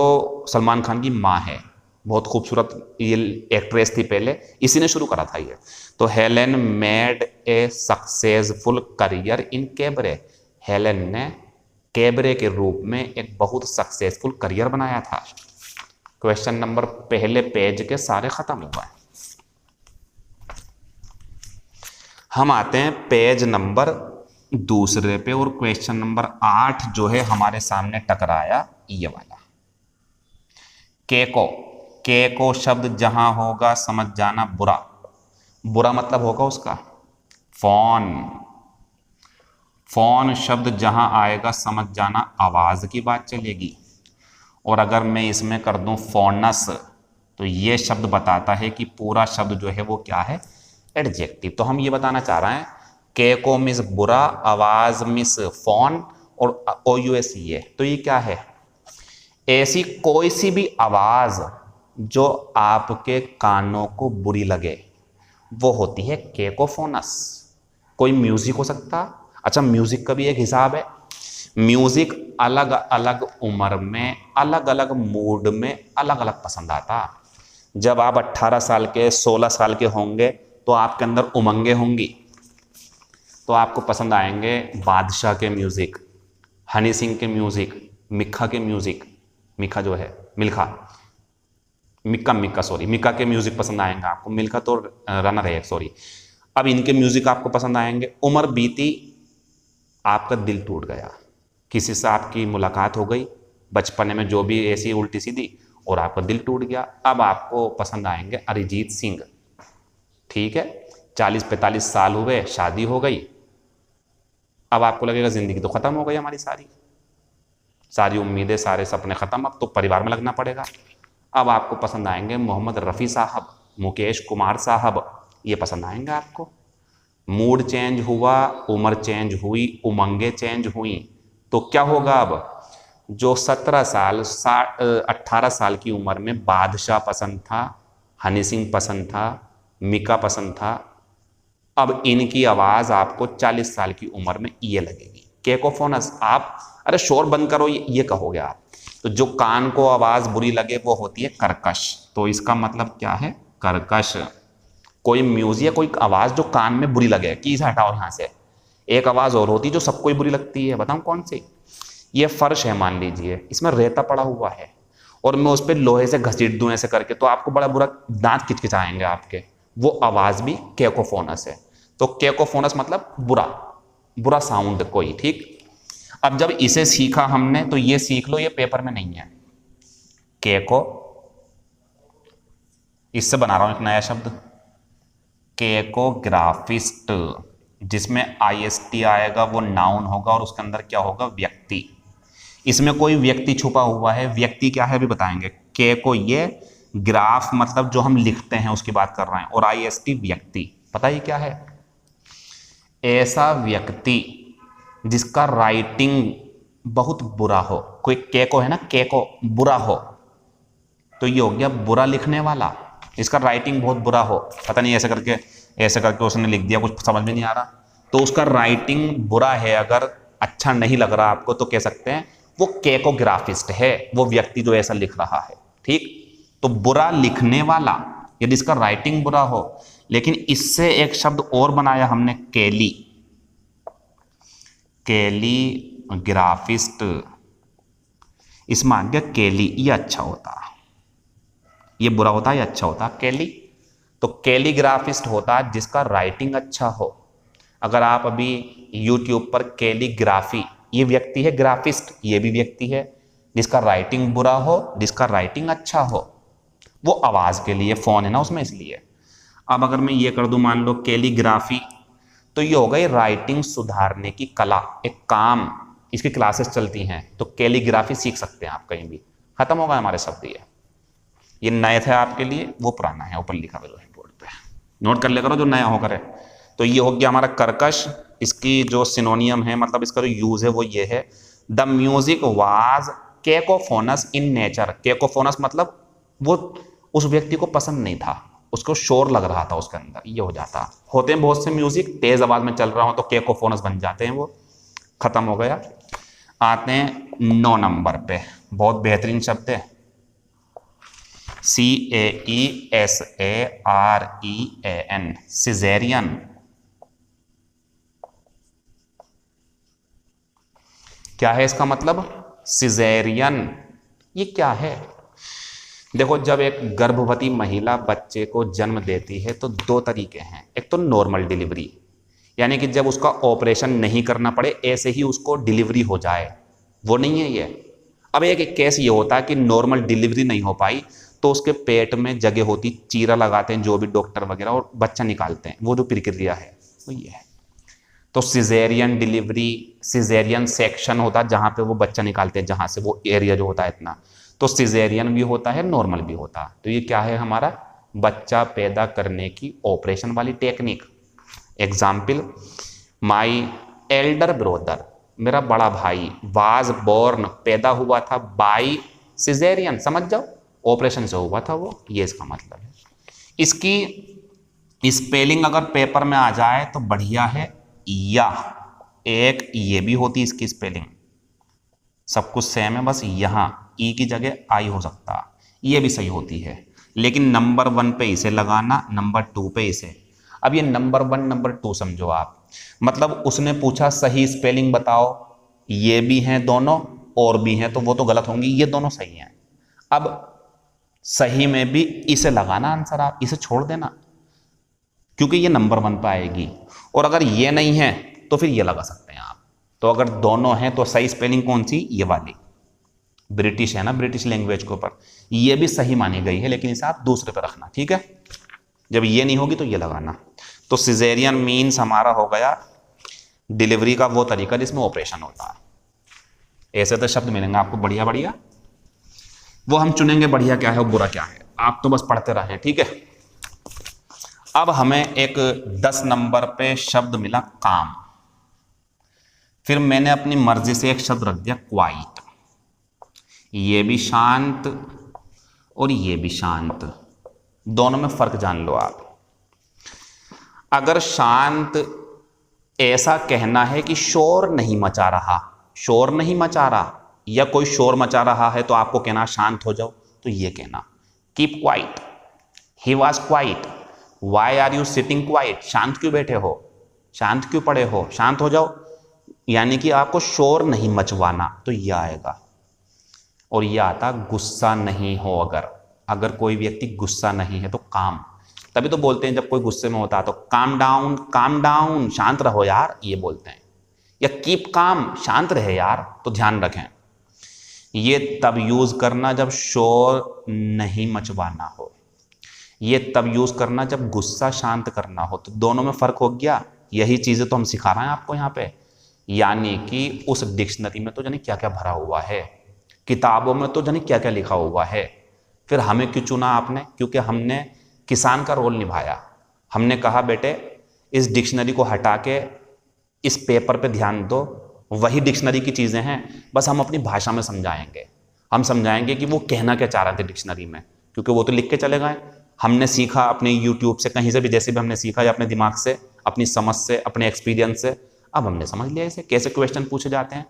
सलमान खान की माँ है, बहुत खूबसूरत ये एक्ट्रेस थी पहले, इसी ने शुरू करा था ये। तो Helen made a successful career in cabaret. Helen ने कैबरे के रूप में एक बहुत सक्सेसफुल करियर बनाया था। क्वेश्चन नंबर पहले पेज के सारे खत्म हो गए। हम आते हैं पेज नंबर दूसरे पे, और क्वेश्चन नंबर 8 जो है हमारे सामने टकराया, ये वाला। केको। केको शब्द जहां होगा समझ जाना बुरा। बुरा मतलब होगा उसका फोन। फोन शब्द जहां आएगा समझ जाना आवाज की बात चलेगी। और अगर मैं इसमें कर दूं फोनस, तो ये शब्द बताता है कि पूरा शब्द जो है वो क्या है, एडजेक्टिव। तो हम ये बताना चाह रहे हैं, केको मिस बुरा, आवाज मिस फोन, और OUS ये, तो ये क्या है, ऐसी कोई सी भी आवाज जो आपके कानों को बुरी लगे वो होती है केकोफोनस। कोई म्यूजिक हो सकता, अच्छा म्यूजिक का भी एक हिसाब है। म्यूजिक अलग अलग उम्र में, अलग अलग मूड में अलग अलग पसंद आता। जब आप 18 साल के, 16 साल के होंगे तो आपके अंदर उमंगें होंगी, तो आपको पसंद आएंगे बादशाह के म्यूजिक, हनी सिंह के म्यूजिक, मिक्का के म्यूजिक, मिक्का जो है मिल्खा, मिक्का के म्यूजिक पसंद आएंगे आपको। मिल्खा तो रनर है, सॉरी। अब इनके म्यूजिक आपको पसंद आएंगे। उम्र बीती, आपका दिल टूट गया, किसी से आपकी मुलाकात हो गई बचपन में, जो भी ऐसी उल्टी सीधी, और आपका दिल टूट गया। अब आपको पसंद आएंगे अरिजीत सिंह। ठीक है, 40-45 साल हुए, शादी हो गई, अब आपको लगेगा जिंदगी तो खत्म हो गई हमारी, सारी उम्मीदें, सारे सपने खत्म, अब तो परिवार में लगना पड़ेगा। अब आपको पसंद आएंगे मोहम्मद रफ़ी साहब, मुकेश कुमार साहब, ये पसंद आएंगे आपको। मूड चेंज हुआ, उम्र चेंज हुई, उमंगें चेंज हुई, तो क्या होगा, अब जो 17 साल 18 साल की उम्र में बादशाह पसंद था, हनी सिंह पसंद था, मिका पसंद था, अब इनकी आवाज़ आपको 40 साल की उम्र में ये लगेगी, केकोफोनस। आप अरे शोर बंद करो, ये कहोगे आप। तो जो कान को आवाज़ बुरी लगे वो होती है कर्कश। तो इसका मतलब क्या है, कर्कश। कोई म्यूजिक या कोई आवाज़ जो कान में बुरी लगे, कीज हटाओ यहाँ से। एक आवाज़ और होती है जो सबको ही बुरी लगती है, बताऊँ कौन सी? ये फर्श है, मान लीजिए इसमें रेता पड़ा हुआ है और मैं उस पर लोहे से घसीट दूं ऐसे करके, तो आपको बड़ा बुरा दांत किचकिचाएंगे आपके, वो आवाज़ भी केकोफोनस है। तो केकोफोनस मतलब बुरा, बुरा साउंड कोई। ठीक, अब जब इसे सीखा हमने तो ये सीख लो, ये पेपर में नहीं है। केको, इससे बना रहा हूं एक नया शब्द, केकोग्राफिस्ट, जिसमें IST आएगा, वो नाउन होगा और उसके अंदर क्या होगा, व्यक्ति। इसमें कोई व्यक्ति छुपा हुआ है, व्यक्ति क्या है अभी बताएंगे। केको ये, ग्राफ मतलब जो हम लिखते हैं उसकी बात कर रहे हैं, और IST व्यक्ति, पता ही क्या है, ऐसा व्यक्ति जिसका राइटिंग बहुत बुरा हो। कोई केको है ना, केको बुरा हो, तो ये हो गया बुरा लिखने वाला। इसका राइटिंग बहुत बुरा हो, पता नहीं ऐसे करके उसने लिख दिया, कुछ समझ में नहीं आ रहा, तो उसका राइटिंग बुरा है। अगर अच्छा नहीं लग रहा आपको तो कह सकते हैं वो केकोग्राफिस्ट है, वो व्यक्ति जो ऐसा लिख रहा है। ठीक, तो बुरा लिखने वाला, यदि इसका राइटिंग बुरा हो, लेकिन इससे एक शब्द और बनाया हमने, कैली, कैलीग्राफिस्ट। इसमें आ गया कैली, ये अच्छा होता, ये बुरा होता है, ये अच्छा होता कैली। तो कैलीग्राफिस्ट होता है जिसका राइटिंग अच्छा हो। अगर आप अभी यूट्यूब पर कैलीग्राफी, ये व्यक्ति है, ग्राफिस्ट ये भी व्यक्ति है, जिसका राइटिंग बुरा हो, जिसका राइटिंग अच्छा हो, वो आवाज के लिए, फोन है ना उसमें इसलिए। अब अगर मैं ये कर दूं, मान लो कैलीग्राफी, तो ये हो गई राइटिंग सुधारने की कला, एक काम, इसकी क्लासेस चलती हैं, तो कैलीग्राफी सीख सकते हैं आप कहीं भी। खत्म होगा हमारे शब्द। ये नए थे आपके लिए, वो पुराना है, ऊपर लिखा हुआ है बोर्ड पे, नोट कर ले करो जो नया हो करे। तो ये हो गया हमारा कर्कश। इसकी जो सिनोनियम है, मतलब इसका जो यूज है वो ये है, the music was cacophonous in nature. Cacophonous मतलब वो उस व्यक्ति को पसंद नहीं था, उसको शोर लग रहा था उसके अंदर, ये हो जाता। होते हैं बहुत से म्यूजिक तेज आवाज में चल रहा हो तो केकोफोनस बन जाते हैं वो। खत्म हो गया। आते हैं 9 नंबर पे, बहुत बेहतरीन शब्द है, CAESAREAN, सिजेरियन। क्या है इसका मतलब? सिजेरियन। ये क्या है? देखो, जब एक गर्भवती महिला बच्चे को जन्म देती है तो 2 तरीके हैं। एक तो नॉर्मल डिलीवरी, यानी कि जब उसका ऑपरेशन नहीं करना पड़े, ऐसे ही उसको डिलीवरी हो जाए, वो नहीं है ये। अब एक केस ये होता है कि नॉर्मल डिलीवरी नहीं हो पाई, तो उसके पेट में जगह होती, चीरा लगाते हैं जो भी डॉक्टर वगैरह, और बच्चा निकालते हैं। वो जो प्रक्रिया है वो ये है। तो सिजेरियन डिलीवरी, सिजेरियन सेक्शन होता है जहां पे वो बच्चा निकालते हैं, जहां से वो एरिया जो होता है इतना। तो सिजेरियन भी होता है, नॉर्मल भी होता है। तो ये क्या है हमारा? बच्चा पैदा करने की ऑपरेशन वाली technique. Example, my elder brother, मेरा बड़ा भाई, वाज बोर्न, पैदा हुआ था, बाई सिजेरियन, समझ जाओ, ऑपरेशन से हुआ था वो, ये इसका मतलब है। इसकी स्पेलिंग अगर पेपर में आ जाए तो बढ़िया है, या एक ये भी होती इसकी स्पेलिंग, सब कुछ सेम है, बस यहां ई की जगह आई हो सकता, ये भी सही होती है। लेकिन नंबर 1 पे इसे लगाना, नंबर 2 पे इसे। अब ये नंबर 1 नंबर 2 समझो आप, मतलब उसने पूछा सही स्पेलिंग बताओ, ये भी हैं दोनों और भी हैं, तो वो तो गलत होंगी, ये दोनों सही हैं। अब सही में भी इसे लगाना आंसर, आप इसे छोड़ देना क्योंकि ये नंबर 1 पे आएगी। और अगर ये नहीं है तो फिर ये लगा सकते हैं आप। तो अगर दोनों हैं तो सही स्पेलिंग कौन सी? ये वाली, ब्रिटिश है ना, ब्रिटिश लैंग्वेज के ऊपर ये भी सही मानी गई है, लेकिन इसे आप दूसरे पे रखना, ठीक है। जब ये नहीं होगी तो ये लगाना। तो सिजेरियन मीन्स हमारा हो गया डिलीवरी का वो तरीका जिसमें ऑपरेशन होता है। ऐसे तो शब्द मिलेंगे आपको बढ़िया बढ़िया, वो हम चुनेंगे बढ़िया क्या है और बुरा क्या है, आप तो बस पढ़ते रहें, ठीक है। अब हमें एक 10 नंबर पे शब्द मिला काम। फिर मैंने अपनी मर्जी से एक शब्द रख दिया क्वाइट। ये भी शांत और ये भी शांत, दोनों में फर्क जान लो आप। अगर शांत ऐसा कहना है कि शोर नहीं मचा रहा, शोर नहीं मचा रहा, या कोई शोर मचा रहा है तो आपको कहना शांत हो जाओ, तो ये कहना keep quiet, he was quiet, why are you sitting quiet, शांत क्यों बैठे हो, शांत क्यों पड़े हो, शांत हो जाओ, यानी कि आपको शोर नहीं मचवाना, तो यह आएगा। और यह आता गुस्सा नहीं हो, अगर कोई व्यक्ति गुस्सा नहीं है तो काम, तभी तो बोलते हैं जब कोई गुस्से में होता है तो काम डाउन, शांत रहो यार, ये बोलते हैं। या कीप काम, शांत रहे यार, तो ध्यान रखें ये तब यूज करना जब शोर नहीं मचवाना हो, ये तब यूज करना जब गुस्सा शांत करना हो। तो दोनों में फर्क हो गया। यही चीजें तो हम सिखा रहे हैं आपको यहाँ पे, यानी कि उस डिक्शनरी में तो जाने क्या क्या भरा हुआ है, किताबों में तो जाने क्या क्या लिखा हुआ है। फिर हमें क्यों चुना आपने? क्योंकि हमने किसान का रोल निभाया। हमने कहा बेटे इस डिक्शनरी को हटा के इस पेपर पे ध्यान दो, वही डिक्शनरी की चीज़ें हैं, बस हम अपनी भाषा में समझाएंगे। हम समझाएंगे कि वो कहना क्या चाह रहे थे डिक्शनरी में, क्योंकि वो तो लिख के चले गए। हमने सीखा अपने यूट्यूब से, कहीं से भी, जैसे भी हमने सीखा, या अपने दिमाग से, अपनी समझ से, अपने एक्सपीरियंस से, अब हमने समझ लिया इसे कैसे क्वेश्चन पूछे जाते हैं।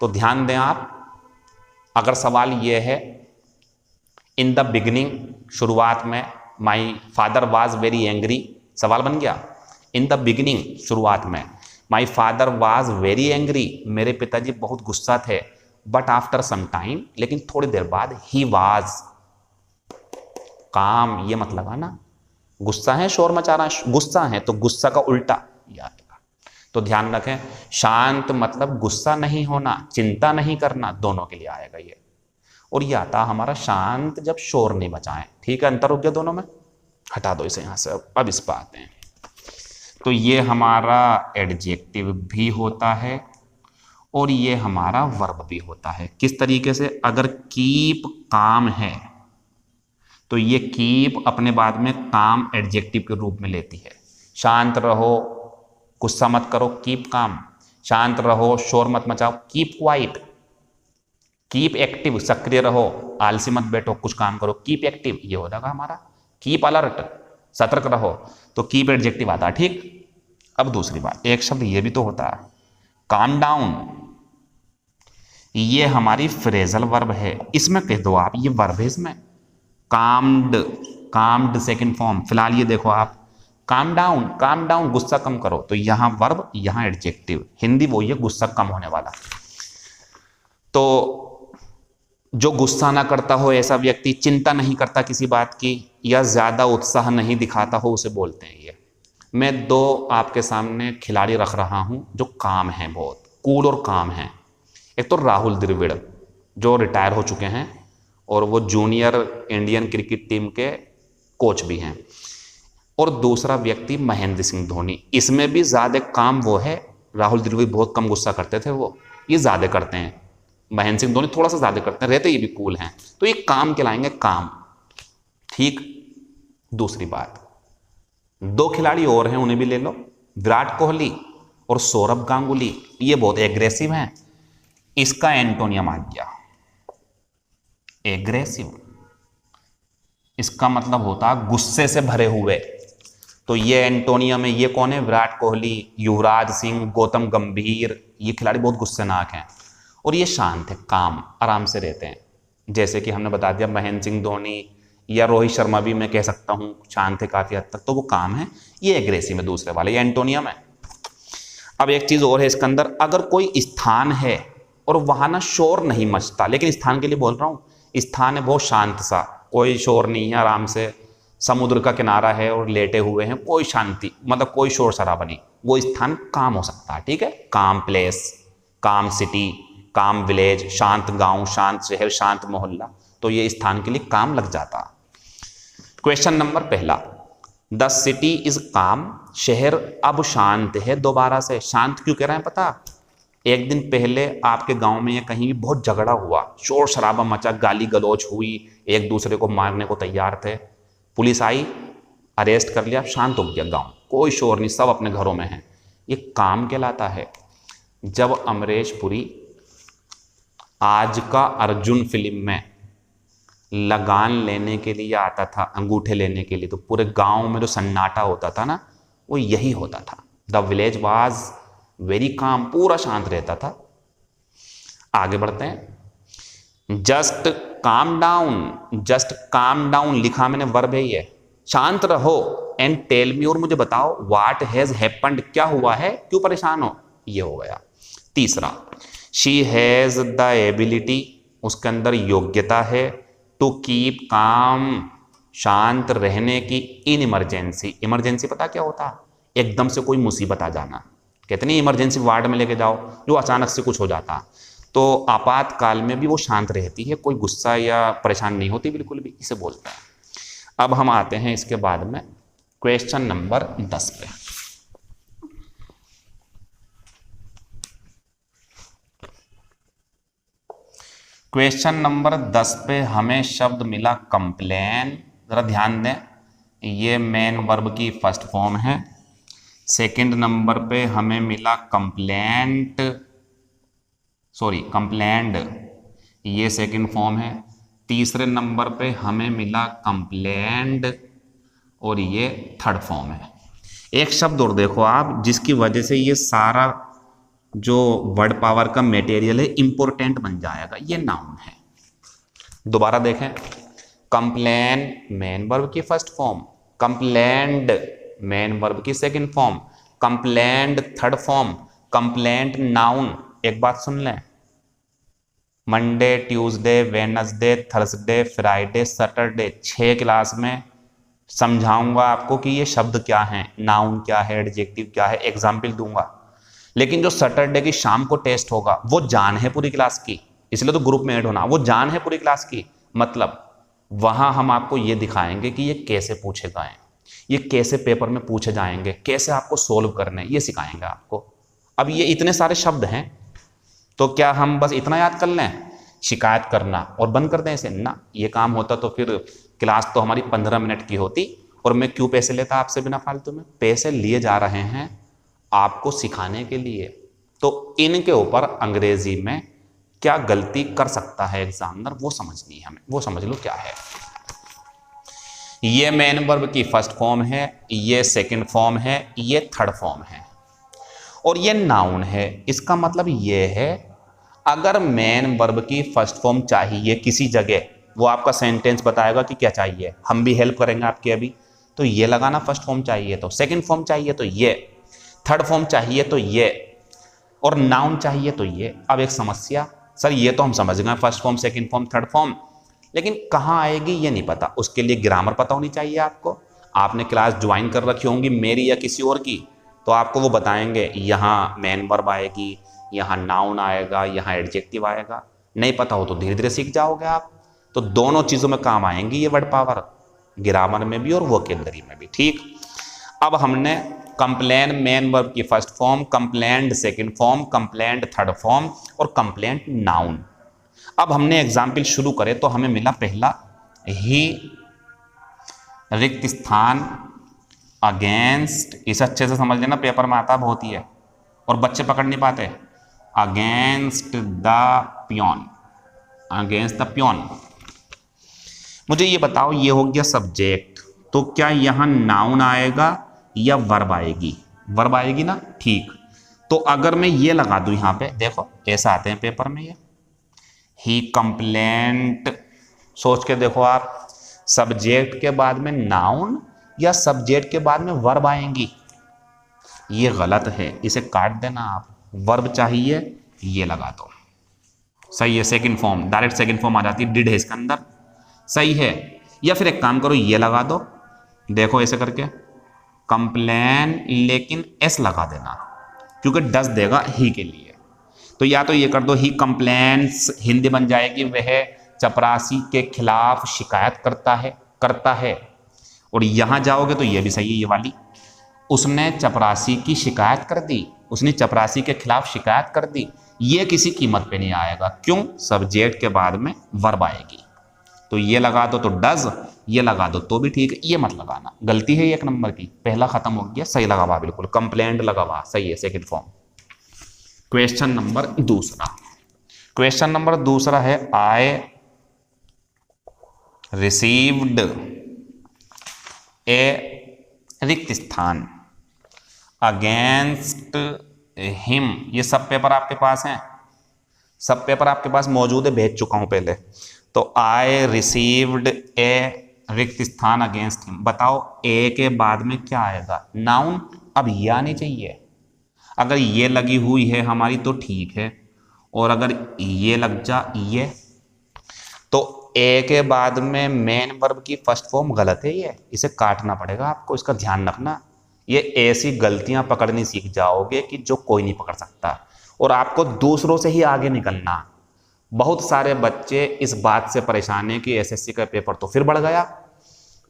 तो ध्यान दें आप, अगर सवाल ये है इन द बिगिनिंग, शुरुआत में, my father was very angry, सवाल बन गया। इन द बिगिनिंग, शुरुआत में, my father was very angry, मेरे पिताजी बहुत गुस्सा थे। बट आफ्टर सम टाइम, लेकिन थोड़ी देर बाद, ही वॉज काम, ये मत लगाना, गुस्सा है शोर मचा रहा है, गुस्सा है तो गुस्सा का उल्टा ये आएगा। तो ध्यान रखें, शांत मतलब गुस्सा नहीं होना, चिंता नहीं करना, दोनों के लिए आएगा ये। और ये आता हमारा शांत जब शोर नहीं मचाएं। ठीक है, अंतर हो गया दोनों में, हटा दो इसे यहां से। अब इस पर आते हैं। तो ये हमारा एडजेक्टिव भी होता है और ये हमारा वर्ब भी होता है। किस तरीके से? अगर कीप काम है तो ये कीप अपने बाद में काम एडजेक्टिव के रूप में लेती है। शांत रहो, गुस्सा मत करो, कीप काम। शांत रहो, शोर मत मचाओ, कीप क्वाइट। कीप एक्टिव, सक्रिय रहो, आलसी मत बैठो, कुछ काम करो, कीप एक्टिव, ये हो जाएगा हमारा। कीप अलर्ट, सतर्क रहो, तो कीप एडजेक्टिव आता है। ठीक, अब दूसरी बात, एक शब्द ये भी तो होता है, काम डाउन। ये हमारी फ्रेजल वर्ब है, इसमें कह दो आप, ये वर्ब है इसमें। Calmed, calmed second form. फिलहाल ये देखो आप, काम डाउन, काम डाउन, गुस्सा कम करो, तो यहां वर्ब, यहां एडजेक्टिव। हिंदी वो ये गुस्सा कम होने वाला। तो जो गुस्सा ना करता हो ऐसा व्यक्ति, चिंता नहीं करता किसी बात की, या ज्यादा उत्साह नहीं दिखाता हो, उसे बोलते हैं ये। मैं दो आपके सामने खिलाड़ी रख रहा हूं जो काम है, बहुत कूल और काम है। एक तो राहुल द्रविड़ जो रिटायर हो चुके हैं और वो जूनियर इंडियन क्रिकेट टीम के कोच भी हैं, और दूसरा व्यक्ति महेंद्र सिंह धोनी। इसमें भी ज़्यादा काम वो है, राहुल द्रविड़ बहुत कम गुस्सा करते थे, वो ये ज़्यादा करते हैं। महेंद्र सिंह धोनी थोड़ा सा ज़्यादा करते हैं, रहते ये भी कूल हैं, तो ये काम कहलाएंगे, काम। ठीक, दूसरी बात, दो खिलाड़ी और हैं, उन्हें भी ले लो, विराट कोहली और सौरभ गांगुली। ये बहुत एग्रेसिव हैं, इसका एंटोनियम आ गया एग्रेसिव। इसका मतलब होता गुस्से से भरे हुए, तो ये एंटोनियम है। ये कौन है? विराट कोहली, युवराज सिंह, गौतम गंभीर, ये खिलाड़ी बहुत गुस्सेनाक हैं। और ये शांत है, काम, आराम से रहते हैं। जैसे कि हमने बता दिया महेंद्र सिंह धोनी या रोहित शर्मा भी मैं कह सकता हूं शांत है काफी हद तक, तो वो काम है। ये एग्रेसिव है दूसरे वाले, ये एंटोनियम है। अब एक चीज और है इसके अंदर, अगर कोई स्थान है और वहां ना शोर नहीं मचता, लेकिन स्थान के लिए बोल रहा हूं, स्थान है बहुत शांत सा, कोई शोर नहीं है, आराम से समुद्र का किनारा है और लेटे हुए हैं, कोई शांति, मतलब कोई शोर शराबा नहीं, वो स्थान काम हो सकता है। ठीक है, काम प्लेस, काम सिटी, काम विलेज, शांत गांव, शांत शहर, शांत मोहल्ला, तो ये स्थान के लिए काम लग जाता। क्वेश्चन नंबर पहला, द सिटी इज काम, शहर अब शांत है। दोबारा से शांत क्यों कह रहे हैं पता? एक दिन पहले आपके गांव में या कहीं भी बहुत झगड़ा हुआ, शोर शराबा मचा, गाली गलौज हुई, एक दूसरे को मारने को तैयार थे, पुलिस आई, अरेस्ट कर लिया, शांत हो गया गांव, कोई शोर नहीं, सब अपने घरों में हैं, ये काम कहलाता है। जब अमरीश पुरी आज का अर्जुन फिल्म में लगान लेने के लिए आता था, अंगूठे लेने के लिए, तो पूरे गांव में जो सन्नाटा होता था ना, वो यही होता था। The village was very calm, पूरा शांत रहता था। आगे बढ़ते हैं, just calm down, just calm down लिखा मैंने, वर्ब है ये, शांत रहो, एंड टेल मी, और मुझे बताओ, व्हाट हैज हैपेंड, क्या हुआ है, क्यों परेशान हो, ये हो गया। तीसरा, शी हैज द एबिलिटी, उसके अंदर योग्यता है, टू कीप काम, शांत रहने की, इन इमरजेंसी। इमरजेंसी पता क्या होता? एकदम से कोई मुसीबत आ जाना, कहते नहीं इमरजेंसी वार्ड में लेके जाओ, जो अचानक से कुछ हो जाता, तो आपातकाल में भी वो शांत रहती है, कोई गुस्सा या परेशान नहीं होती बिल्कुल भी, इसे बोलते हैं। अब हम आते हैं इसके बाद में क्वेश्चन नंबर 10 पे। क्वेश्चन नंबर 10 पे हमें शब्द मिला कंप्लेन। जरा ध्यान दें, ये मेन वर्ब की फर्स्ट फॉर्म है। सेकंड नंबर पे हमें मिला कंप्लेंट, सॉरी कंप्लेंड, ये सेकंड फॉर्म है। तीसरे नंबर पे हमें मिला कंप्लेंड और ये थर्ड फॉर्म है। एक शब्द और देखो आप, जिसकी वजह से ये सारा जो वर्ड पावर का मटेरियल है इंपॉर्टेंट बन जाएगा, ये नाउन है। दोबारा देखें, कंप्लेन मेन वर्ब की first form, complained main verb की second form, complaint third form, complaint noun. एक बात सुन लें, Monday, Tuesday, Wednesday, Thursday, Friday, Saturday, 6 class में समझाऊंगा आपको कि ये शब्द क्या हैं, नाउन क्या है, एडजेक्टिव क्या है, एग्जाम्पल दूंगा। लेकिन जो सैटरडे की शाम को टेस्ट होगा वो जान है पूरी क्लास की, इसलिए तो ग्रुप में ऐड होना, वो जान है पूरी क्लास की। मतलब वहां हम आपको ये दिखाएंगे कि ये कैसे पूछे गए, ये कैसे पेपर में पूछे जाएंगे, कैसे आपको सोल्व करने, ये सिखाएंगे आपको। अब ये इतने सारे शब्द हैं, तो क्या हम बस इतना याद कर लें, शिकायत करना और बंद कर दें इसे? ना, ये काम होता तो फिर क्लास तो हमारी 15 मिनट की होती, और मैं क्यों पैसे लेता आपसे बिना फालतू में? पैसे लिए जा रहे हैं आपको सिखाने के लिए। तो इनके ऊपर अंग्रेजी में क्या गलती कर सकता है एग्जामिनर, वो समझनी है हमें, वो समझ लो क्या है। ये मेन वर्ब की फर्स्ट फॉर्म है, ये सेकंड फॉर्म है, ये थर्ड फॉर्म है, और ये नाउन है। इसका मतलब ये है, अगर मेन वर्ब की फर्स्ट फॉर्म चाहिए किसी जगह, वो आपका सेंटेंस बताएगा कि क्या चाहिए, हम भी हेल्प करेंगे आपकी अभी। तो ये लगाना, फर्स्ट फॉर्म चाहिए तो, सेकंड फॉर्म चाहिए तो ये, थर्ड फॉर्म चाहिए तो ये, और नाउन चाहिए तो ये। अब एक समस्या, सर ये तो हम समझ गए first form, second form, third form, लेकिन कहाँ आएगी ये नहीं पता। उसके लिए ग्रामर पता होनी चाहिए आपको। आपने क्लास ज्वाइन कर रखी होंगी मेरी या किसी और की, तो आपको वो बताएंगे यहाँ मेन वर्ब आएगी, यहाँ नाउन आएगा, यहाँ एडजेक्टिव आएगा। नहीं पता हो तो धीरे धीरे सीख जाओगे आप। तो दोनों चीज़ों में काम आएंगी ये वर्ड पावर, ग्रामर में भी और वोकेबलरी में भी। ठीक, अब हमने कंप्लेन मेन वर्ब की first form, complaint second form, complaint third form और कंप्लेंट नाउन। अब हमने एग्जाम्पल शुरू करे तो हमें मिला पहला, ही रिक्त स्थान अगेंस्ट, इसे अच्छे से समझ लेना, पेपर में आता बहुत ही है और बच्चे पकड़ नहीं पाते। Against the peon, against the peon. मुझे ये बताओ, ये हो गया सब्जेक्ट, तो क्या यहां नाउन आएगा या वर्ब आएगी? वर्ब आएगी ना, ठीक। तो अगर मैं ये लगा दूं यहां पे, देखो ऐसा आते हैं पेपर में ये, ही कंप्लेंट, सोच के देखो आप, सब्जेक्ट के बाद में नाउन या सब्जेक्ट के बाद में वर्ब आएंगी? ये गलत है, इसे काट देना आप। वर्ब चाहिए, ये लगा दो, सही है। Second form, direct second form आ जाती है, डिड है इसके अंदर, सही है। या फिर एक काम करो, ये लगा दो, देखो ऐसे करके, कंप्लेन, लेकिन एस लगा देना क्योंकि डस देगा ही के लिए। तो या तो ये कर दो, ही कंप्लेंट्स, हिंदी बन जाएगी वह चपरासी के खिलाफ शिकायत करता है। और यहां जाओगे तो ये भी सही है, ये वाली, उसने चपरासी की शिकायत कर दी, उसने चपरासी के खिलाफ शिकायत कर दी, ये किसी कीमत पे नहीं आएगा। क्यों? सब्जेक्ट के बाद में वर्ब आएगी। तो ये लगा दो तो डज, ये लगा दो तो भी ठीक है, ये मत लगाना, गलती है एक नंबर की। पहला खत्म हो गया, सही लगा हुआ बिल्कुल, कंप्लेंट लगा हुआ सही है, सेकंड फॉर्म। क्वेश्चन नंबर दूसरा, क्वेश्चन नंबर दूसरा है, आई रिसीव्ड ए रिक्त स्थान अगेंस्ट हिम। ये सब पेपर आपके पास हैं, सब पेपर आपके पास मौजूद है, भेज चुका हूं पहले। तो आई रिसीव्ड ए रिक्त स्थान अगेंस्ट हिम, बताओ ए के बाद में क्या आएगा? नाउन। अब ये आनी चाहिए, अगर ये लगी हुई है हमारी तो ठीक है, और अगर ये लग जा ये, तो ए के बाद में मेन वर्ब की फर्स्ट फॉर्म गलत है, ये इसे काटना पड़ेगा आपको, इसका ध्यान रखना। ये ऐसी गलतियां पकड़नी सीख जाओगे कि जो कोई नहीं पकड़ सकता, और आपको दूसरों से ही आगे निकलना। बहुत सारे बच्चे इस बात से परेशान हैं कि एसएससी का पेपर तो फिर बढ़ गया।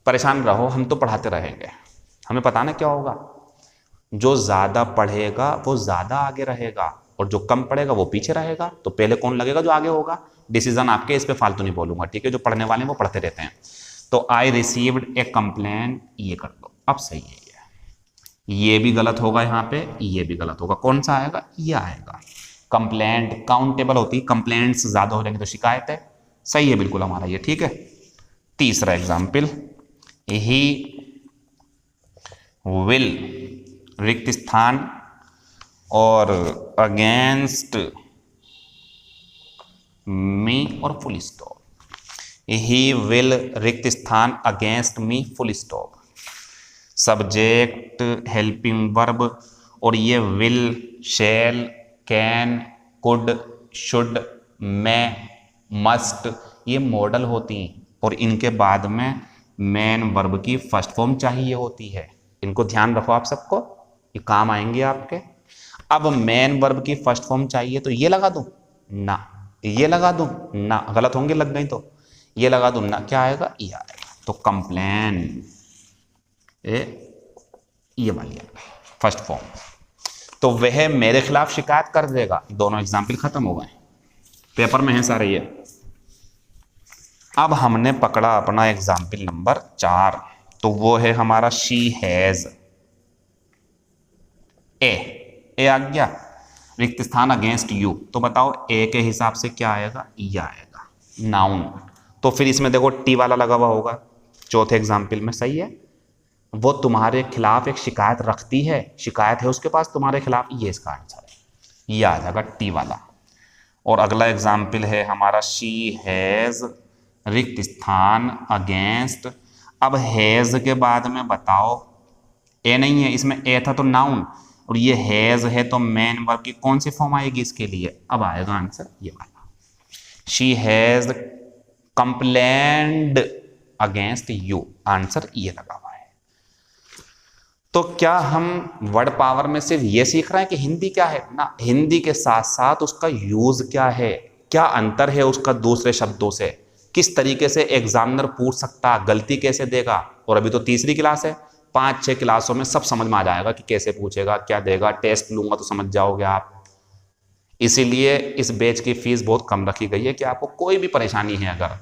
परेशान रहो, हम तो पढ़ाते रहेंगे, हमें पता ना क्या होगा। जो ज़्यादा पढ़ेगा वो ज़्यादा आगे रहेगा, और जो कम पढ़ेगा वो पीछे रहेगा। तो पहले कौन लगेगा? जो आगे होगा। डिसीजन आपके, इस पे फालतू नहीं बोलूंगा, ठीक है? जो पढ़ने वाले हैं वो पढ़ते रहते हैं। तो आई रिसीव्ड ए कंप्लेन, ये कर दो, अब सही है। ये भी गलत होगा यहाँ पे, ये भी गलत होगा, कौन सा आएगा? ये आएगा। कंप्लेंट काउंटेबल होती, कंप्लेंट्स ज्यादा हो जाएंगे तो शिकायत है, सही है बिल्कुल हमारा ये, ठीक है। तीसरा एग्जाम्पल, ही विल रिक्त स्थान और अगेंस्ट मी और फुल स्टॉप। ही विल रिक्त स्थान against me full stop. Subject, helping verb, और ये will, shall, can, could, should, may, must, ये मॉडल होती हैं और इनके बाद में मेन वर्ब की फर्स्ट फॉर्म चाहिए होती है। इनको ध्यान रखो आप सबको, ये काम आएंगे आपके। अब मेन वर्ब की फर्स्ट फॉर्म चाहिए तो ये लगा दूं ना, ये लगा दूं ना, गलत होंगे लग गई तो ये लगा दूं ना, क्या आएगा, ये आएगा। तो कंप्लेन ये वाली फर्स्ट फॉर्म, तो वह मेरे खिलाफ शिकायत कर देगा। दोनों एग्जाम्पल खत्म हो गए, पेपर में है सारे ये। अब हमने पकड़ा अपना एग्जाम्पल नंबर 4, तो वो है हमारा शी हैज। ए आ गया, रिक्त स्थान अगेंस्ट यू, तो बताओ ए के हिसाब से क्या आएगा, ये आएगा नाउन। तो फिर इसमें देखो टी वाला लगा हुआ होगा चौथे एग्जाम्पल में, सही है। वो तुम्हारे खिलाफ एक शिकायत रखती है, शिकायत है उसके पास तुम्हारे खिलाफ, ये इसका आंसर है, ये आ जाएगा टी वाला। और अगला एग्जाम्पल है हमारा शी हैज, रिक्त स्थान अगेंस्ट। अब हैज के बाद में बताओ, ए नहीं है इसमें, ए था तो नाउन, और ये हैज है तो मेन वर्ब की कौन सी फॉर्म आएगी इसके लिए, अब आएगा आंसर ये वाला, she has complained against you, answer ये लगा हुआ है। तो क्या हम वर्ड पावर में सिर्फ ये सीख रहे हैं कि हिंदी क्या है ना, हिंदी के साथ साथ उसका यूज क्या है, क्या अंतर है उसका दूसरे शब्दों से, किस तरीके से एग्जामिनर पूछ सकता, गलती कैसे देगा। और अभी तो तीसरी क्लास है, 5-6 क्लासों में सब समझ में आ जाएगा कि कैसे पूछेगा, क्या देगा, टेस्ट लूंगा तो समझ जाओगे आप। इसीलिए इस बैच की फीस बहुत कम रखी गई है कि आपको कोई भी परेशानी है अगर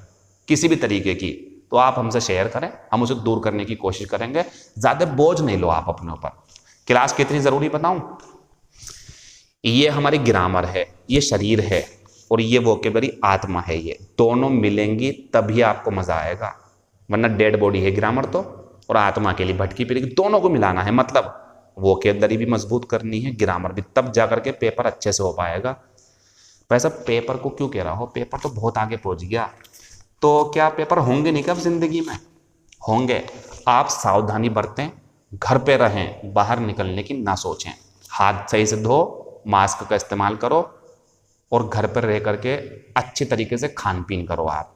किसी भी तरीके की, तो आप हमसे शेयर करें, हम उसे दूर करने की कोशिश करेंगे। ज़्यादा बोझ नहीं लो आप अपने ऊपर। क्लास कितनी ज़रूरी बताऊं, ये हमारी ग्रामर है, ये शरीर है, और ये वोकेबलरी आत्मा है, ये दोनों मिलेंगी तभी आपको मज़ा आएगा, वरना डेड बॉडी है ग्रामर तो, और आत्मा के लिए भटकी पीढ़ी, दोनों को मिलाना है। मतलब वोकेबलरी भी मजबूत करनी है, ग्रामर भी, तब जा करके पेपर अच्छे से हो पाएगा। वैसे पेपर को क्यों कह रहा हो, पेपर तो बहुत आगे पहुंच गया, तो क्या पेपर होंगे नहीं कब जिंदगी में, होंगे। आप सावधानी बरतें, घर पे रहें, बाहर निकलने की ना सोचें, हाथ सही से धो, मास्क का इस्तेमाल करो, और घर पर रह करके अच्छे तरीके से खान पीन करो आप,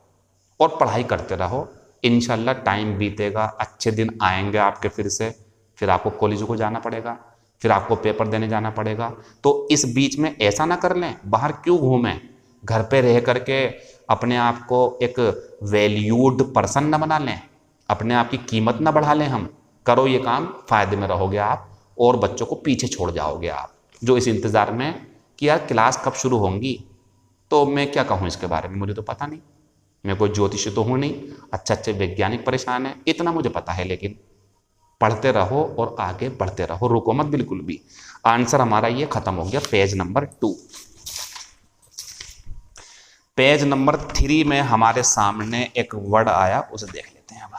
और पढ़ाई करते रहो। इंशाल्लाह टाइम बीतेगा, अच्छे दिन आएंगे आपके फिर से, फिर आपको कॉलेज को जाना पड़ेगा, फिर आपको पेपर देने जाना पड़ेगा। तो इस बीच में ऐसा ना कर लें, बाहर क्यों घूमें, घर पे रह करके अपने आप को एक वैल्यूड पर्सन ना बना लें, अपने आप की कीमत ना बढ़ा लें हम। करो ये काम, फायदे में रहोगे आप, और बच्चों को पीछे छोड़ जाओगे आप, जो इस इंतज़ार में कि यार क्लास कब शुरू होंगी। तो मैं क्या कहूँ इसके बारे में, मुझे तो पता नहीं, मैं कोई ज्योतिषी तो हूँ नहीं, अच्छे वैज्ञानिक परेशान है, इतना मुझे पता है। लेकिन पढ़ते रहो और आगे बढ़ते रहो, रुको मत बिल्कुल भी। आंसर हमारा ये खत्म हो गया पेज नंबर 2। पेज नंबर 3 में हमारे सामने एक वर्ड आया, उसे देख लेते हैं। अब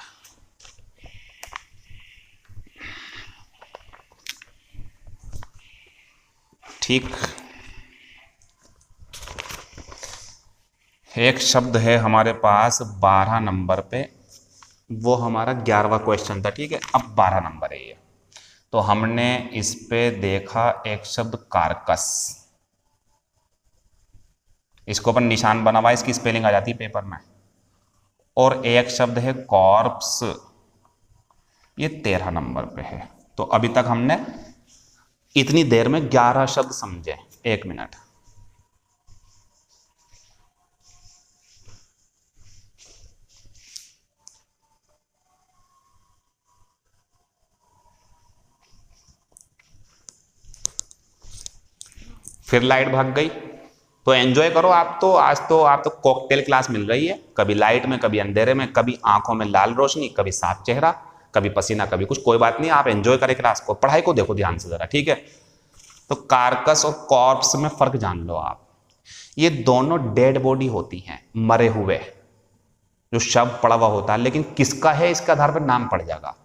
ठीक, एक शब्द है हमारे पास 12 नंबर पे, वो हमारा 11वां क्वेश्चन था, ठीक है। अब 12 नंबर है ये, तो हमने इस पे देखा एक शब्द कारकस, इसको अपन निशान बना हुआ है, इसकी स्पेलिंग आ जाती है पेपर में। और एक शब्द है कॉर्प्स, ये 13 नंबर पे है। तो अभी तक हमने इतनी देर में 11 शब्द समझे। 1 मिनट, फिर लाइट भाग गई, तो एंजॉय करो आप। तो आज तो आप तो कॉकटेल क्लास मिल रही है, कभी लाइट में, कभी अंधेरे में, कभी आंखों में लाल रोशनी, कभी साफ चेहरा, कभी पसीना, कभी कुछ, कोई बात नहीं, आप एंजॉय करें क्लास को, पढ़ाई को देखो ध्यान से जरा, ठीक है। तो कारकस और कॉर्प्स में फर्क जान लो आप। ये दोनों डेड बॉडी होती हैं, मरे हुए, जो शव पड़ा हुआ होता है, लेकिन किसका है इसके आधार पर नाम पड़ जाएगा।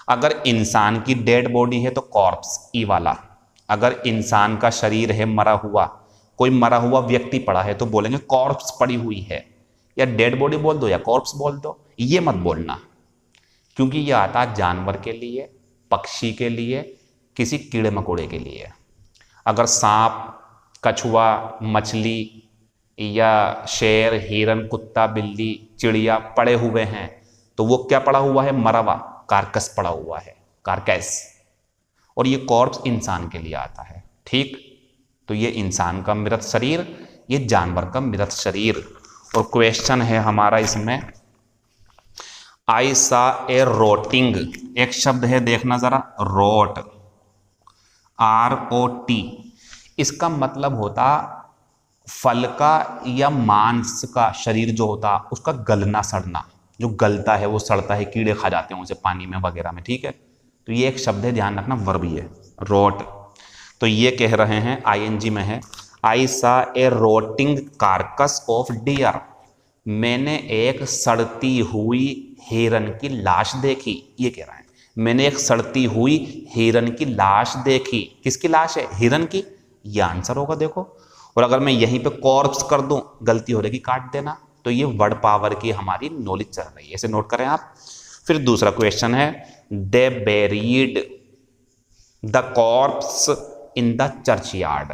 अगर इंसान की डेड बॉडी है तो कॉर्प्स, ई वाला। अगर इंसान का शरीर है मरा हुआ, कोई मरा हुआ व्यक्ति पड़ा है, तो बोलेंगे कॉर्प्स पड़ी हुई है, या डेड बॉडी बोल दो या कॉर्प्स बोल दो, ये मत बोलना, क्योंकि ये आता है जानवर के लिए, पक्षी के लिए, किसी कीड़े मकोड़े के लिए। अगर सांप, कछुआ, मछली या शेर, हिरन, कुत्ता, बिल्ली, चिड़िया पड़े हुए हैं तो वो क्या पड़ा हुआ है? मरा हुआ, कारकस पड़ा हुआ है, कारकैस। और ये कॉर्प्स इंसान के लिए आता है, ठीक। तो ये इंसान का मृत शरीर, ये जानवर का मृत शरीर। और क्वेश्चन है हमारा इसमें, आई सा ए रोटिंग, एक शब्द है देखना जरा, रोट, ROT। इसका मतलब होता फल का या मांस का शरीर जो होता उसका गलना सड़ना, जो गलता है वो सड़ता है, कीड़े खा जाते हैं उसे पानी में वगैरह में, ठीक है। तो ये एक शब्द है, ध्यान रखना, वर्ब ये रोट। तो ये कह रहे हैं ING में है, आई सा ए रोटिंग कार्कस ऑफ डियर, मैंने एक सड़ती हुई हिरन की लाश देखी। ये कह रहा है मैंने एक सड़ती हुई हिरन की लाश देखी। किसकी लाश है? हिरन की। ये आंसर होगा देखो। और अगर मैं यहीं पे कॉर्प्स कर दूं, गलती हो रहेगी, काट देना। तो ये वर्ड पावर की हमारी नॉलेज चल रही है, ऐसे नोट करें आप। फिर दूसरा क्वेश्चन है, they buried the corpse in the church yard.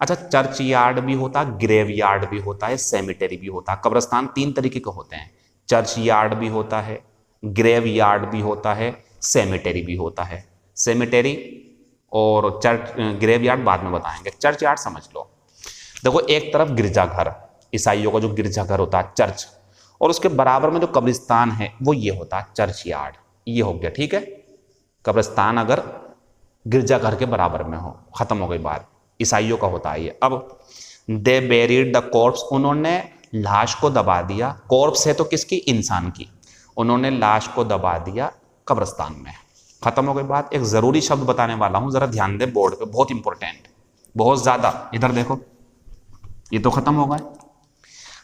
अच्छा, चर्च यार्ड भी होता, ग्रेव यार्ड भी होता है, सेमिटेरी भी होता है। कब्रिस्तान 3 तरीके के होते हैं, चर्च यार्ड भी होता है, ग्रेव यार्ड भी होता है, सेमिटेरी भी होता है। सेमिटेरी और चर्च, ग्रेव यार्ड बाद में बताएंगे, चर्च यार्ड समझ लो। देखो, एक तरफ गिरजाघर, ईसाइयों का जो गिरजाघर होता है चर्च, और उसके बराबर में जो कब्रिस्तान है वो ये होता है चर्च यार्ड। ये हो गया, ठीक है। कब्रिस्तान अगर गिरजाघर के बराबर में हो, खत्म हो गई बात, ईसाइयों का होता है ये। अब दे बेरीड द कॉर्प्स, उन्होंने लाश को दबा दिया। कॉर्प्स है तो किसकी? इंसान की। उन्होंने लाश को दबा दिया कब्रिस्तान में, खत्म हो गई बात। एक जरूरी शब्द बताने वाला हूं, जरा ध्यान दे, बोर्ड पे बहुत इंपॉर्टेंट, बहुत ज्यादा। इधर देखो, ये तो खत्म हो गए।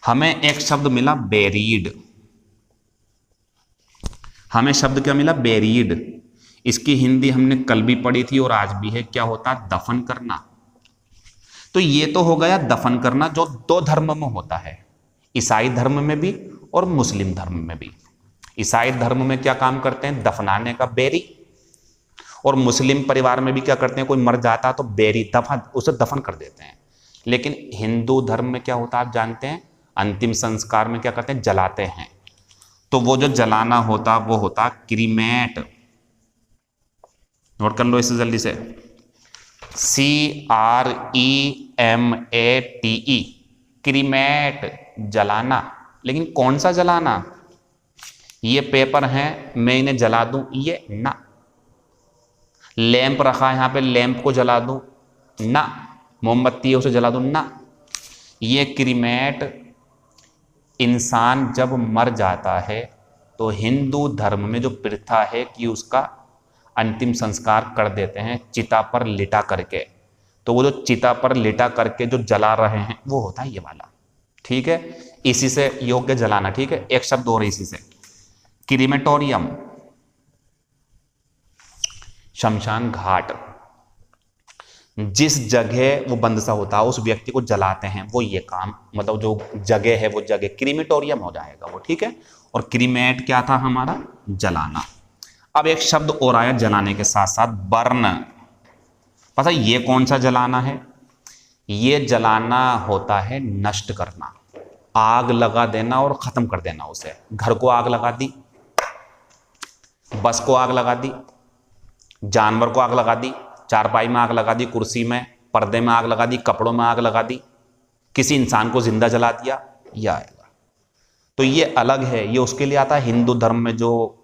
हमें एक शब्द मिला बेरीड, हमें शब्द क्या मिला? बेरीड। इसकी हिंदी हमने कल भी पढ़ी थी और आज भी है, क्या होता? दफन करना। तो ये तो हो गया दफन करना, जो 2 धर्म में होता है, ईसाई धर्म में भी और मुस्लिम धर्म में भी। ईसाई धर्म में क्या काम करते हैं? दफनाने का, बेरी। और मुस्लिम परिवार में भी क्या करते हैं? कोई मर जाता तो बेरी, दफन, उसे दफन कर देते हैं। लेकिन हिंदू धर्म में क्या होता है आप जानते हैं? अंतिम संस्कार में क्या करते हैं? जलाते हैं। तो वो जो जलाना होता वो होता क्रीमेट। नोट कर लो इसे जल्दी से, CREMATE, क्रीमेट, जलाना। लेकिन कौन सा जलाना? ये पेपर है, मैं इन्हें जला दूं, ये ना। लैंप रखा है यहाँ पे, लैंप को जला दूं, ना। मोमबत्ती है उसे जला दूं, ना। ये क्रीमेट, इंसान जब मर जाता है तो हिंदू धर्म में जो प्रथा है कि उसका अंतिम संस्कार कर देते हैं चिता पर लिटा करके। तो वो जो चिता पर लिटा करके जो जला रहे हैं वो होता है ये वाला, ठीक है। इसी से योग्य जलाना, ठीक है। एक शब्द और इसी से, क्रीमेटोरियम, शमशान घाट। जिस जगह वो बंद सा होता है उस व्यक्ति को जलाते हैं, वो ये काम, मतलब जो जगह है वो जगह क्रीमेटोरियम हो जाएगा वो, ठीक है। और क्रीमेट क्या था हमारा? जलाना। अब एक शब्द और आया जलाने के साथ साथ, बर्न। पता ये कौन सा जलाना है? ये जलाना होता है नष्ट करना, आग लगा देना और खत्म कर देना उसे। घर को आग लगा दी, बस को आग लगा दी, जानवर को आग लगा दी, चारपाई में आग लगा दी, कुर्सी में, पर्दे में आग लगा दी, कपड़ों में आग लगा दी, किसी इंसान को जिंदा जला दिया, यह आएगा। तो ये अलग है, ये उसके लिए आता है हिंदू धर्म में जो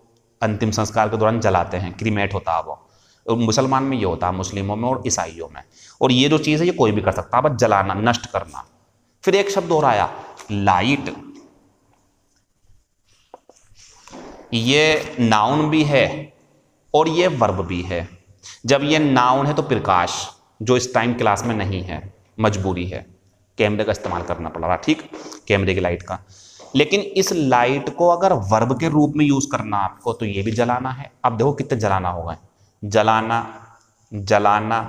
अंतिम संस्कार के दौरान जलाते हैं, क्रीमेट होता है वो। और मुसलमान में ये होता है, मुस्लिमों में और ईसाइयों में। और ये जो चीज़ है ये कोई भी कर सकता है, बस जलाना, नष्ट करना। फिर एक शब्द और आया, लाइट। ये नाउन भी है और ये वर्ब भी है। जब ये नाउन है तो प्रकाश, जो इस टाइम क्लास में नहीं है, मजबूरी है, कैमरे का इस्तेमाल करना पड़ रहा, ठीक, कैमरे की लाइट का। लेकिन इस लाइट को अगर वर्ब के रूप में यूज करना आपको, तो ये भी जलाना है। अब देखो कितने जलाना होगा, जलाना, जलाना,